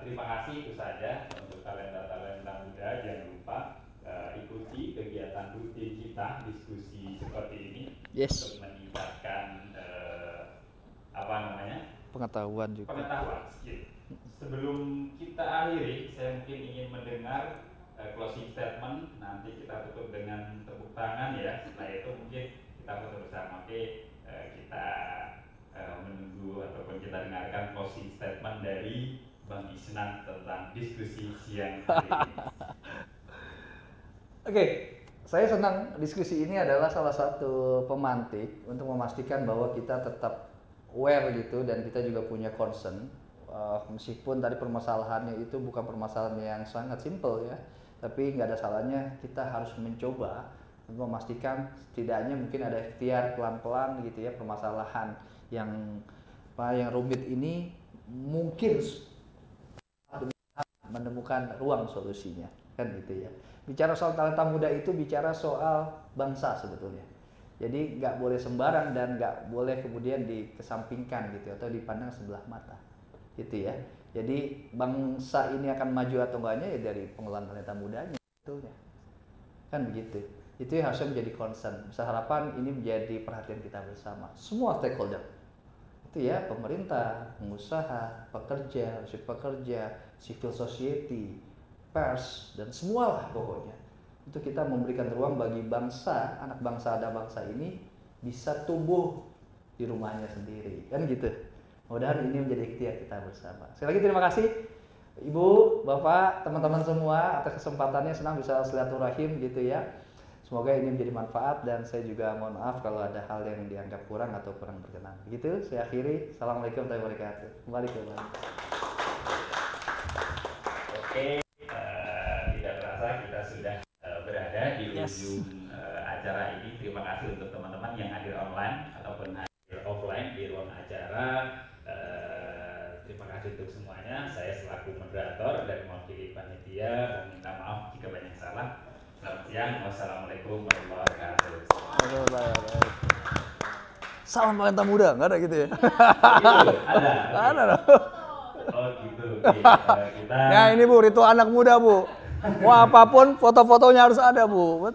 terima kasih, itu saja untuk talenta-talenta muda. Jangan lupa ikuti kegiatan rutin kita, diskusi seperti ini untuk meningkatkan pengetahuan juga. Skill. Sebelum kita akhiri, saya mungkin ingin mendengar closing statement. Nanti kita tutup dengan tepuk tangan ya. Setelah itu mungkin kita foto bersama. Oke, kita menunggu ataupun kita dengarkan closing statement dari Bang Isnan tentang diskusi siang hari ini. Oke, saya senang diskusi ini adalah salah satu pemantik untuk memastikan bahwa kita tetap aware gitu dan kita juga punya concern. Meskipun tadi permasalahannya itu bukan permasalahan yang sangat simple ya, tapi nggak ada salahnya kita harus mencoba untuk memastikan setidaknya mungkin ada ikhtiar pelan-pelan gitu ya, permasalahan yang rumit ini mungkin menemukan ruang solusinya, kan gitu ya. Bicara soal talenta muda itu bicara soal bangsa sebetulnya. Jadi nggak boleh sembarang dan nggak boleh kemudian dikesampingkan gitu atau dipandang sebelah mata, gitu ya. Jadi bangsa ini akan maju atau enggaknya ya dari pengelolaan talenta mudanya, sebetulnya. Kan begitu. Itu yang harusnya menjadi concern. Besar harapan ini menjadi perhatian kita bersama, semua stakeholder. Itu ya, pemerintah, pengusaha, pekerja, civil society, pers, dan semualah pokoknya. Itu kita memberikan ruang bagi bangsa, anak bangsa, ada bangsa ini bisa tumbuh di rumahnya sendiri, kan gitu. Mudah-mudahan ini menjadi ikhtiar kita bersama. Sekali lagi terima kasih Ibu, Bapak, teman-teman semua atas kesempatannya, senang bisa silaturahim gitu ya. Semoga ini menjadi manfaat dan saya juga mohon maaf kalau ada hal yang dianggap kurang atau kurang berkenan. Begitu, saya akhiri. Assalamualaikum warahmatullahi wabarakatuh. Kembali ke Bapak. Oke, tidak terasa kita sudah berada di ujung acara ini. Terima kasih untuk teman-teman yang hadir online ataupun hadir offline di ruang acara. Terima kasih untuk semuanya. Saya selaku moderator dan mewakili panitia meminta maaf jika banyak salah. Selamat siang. Wassalamualaikum warahmatullahi wabarakatuh. Salam talenta muda, nggak ada gitu ya? Ada. Ada loh. Oh gitu. Kita... Nah ini Bu, ritual anak muda Bu. Mau apapun foto-fotonya harus ada Bu.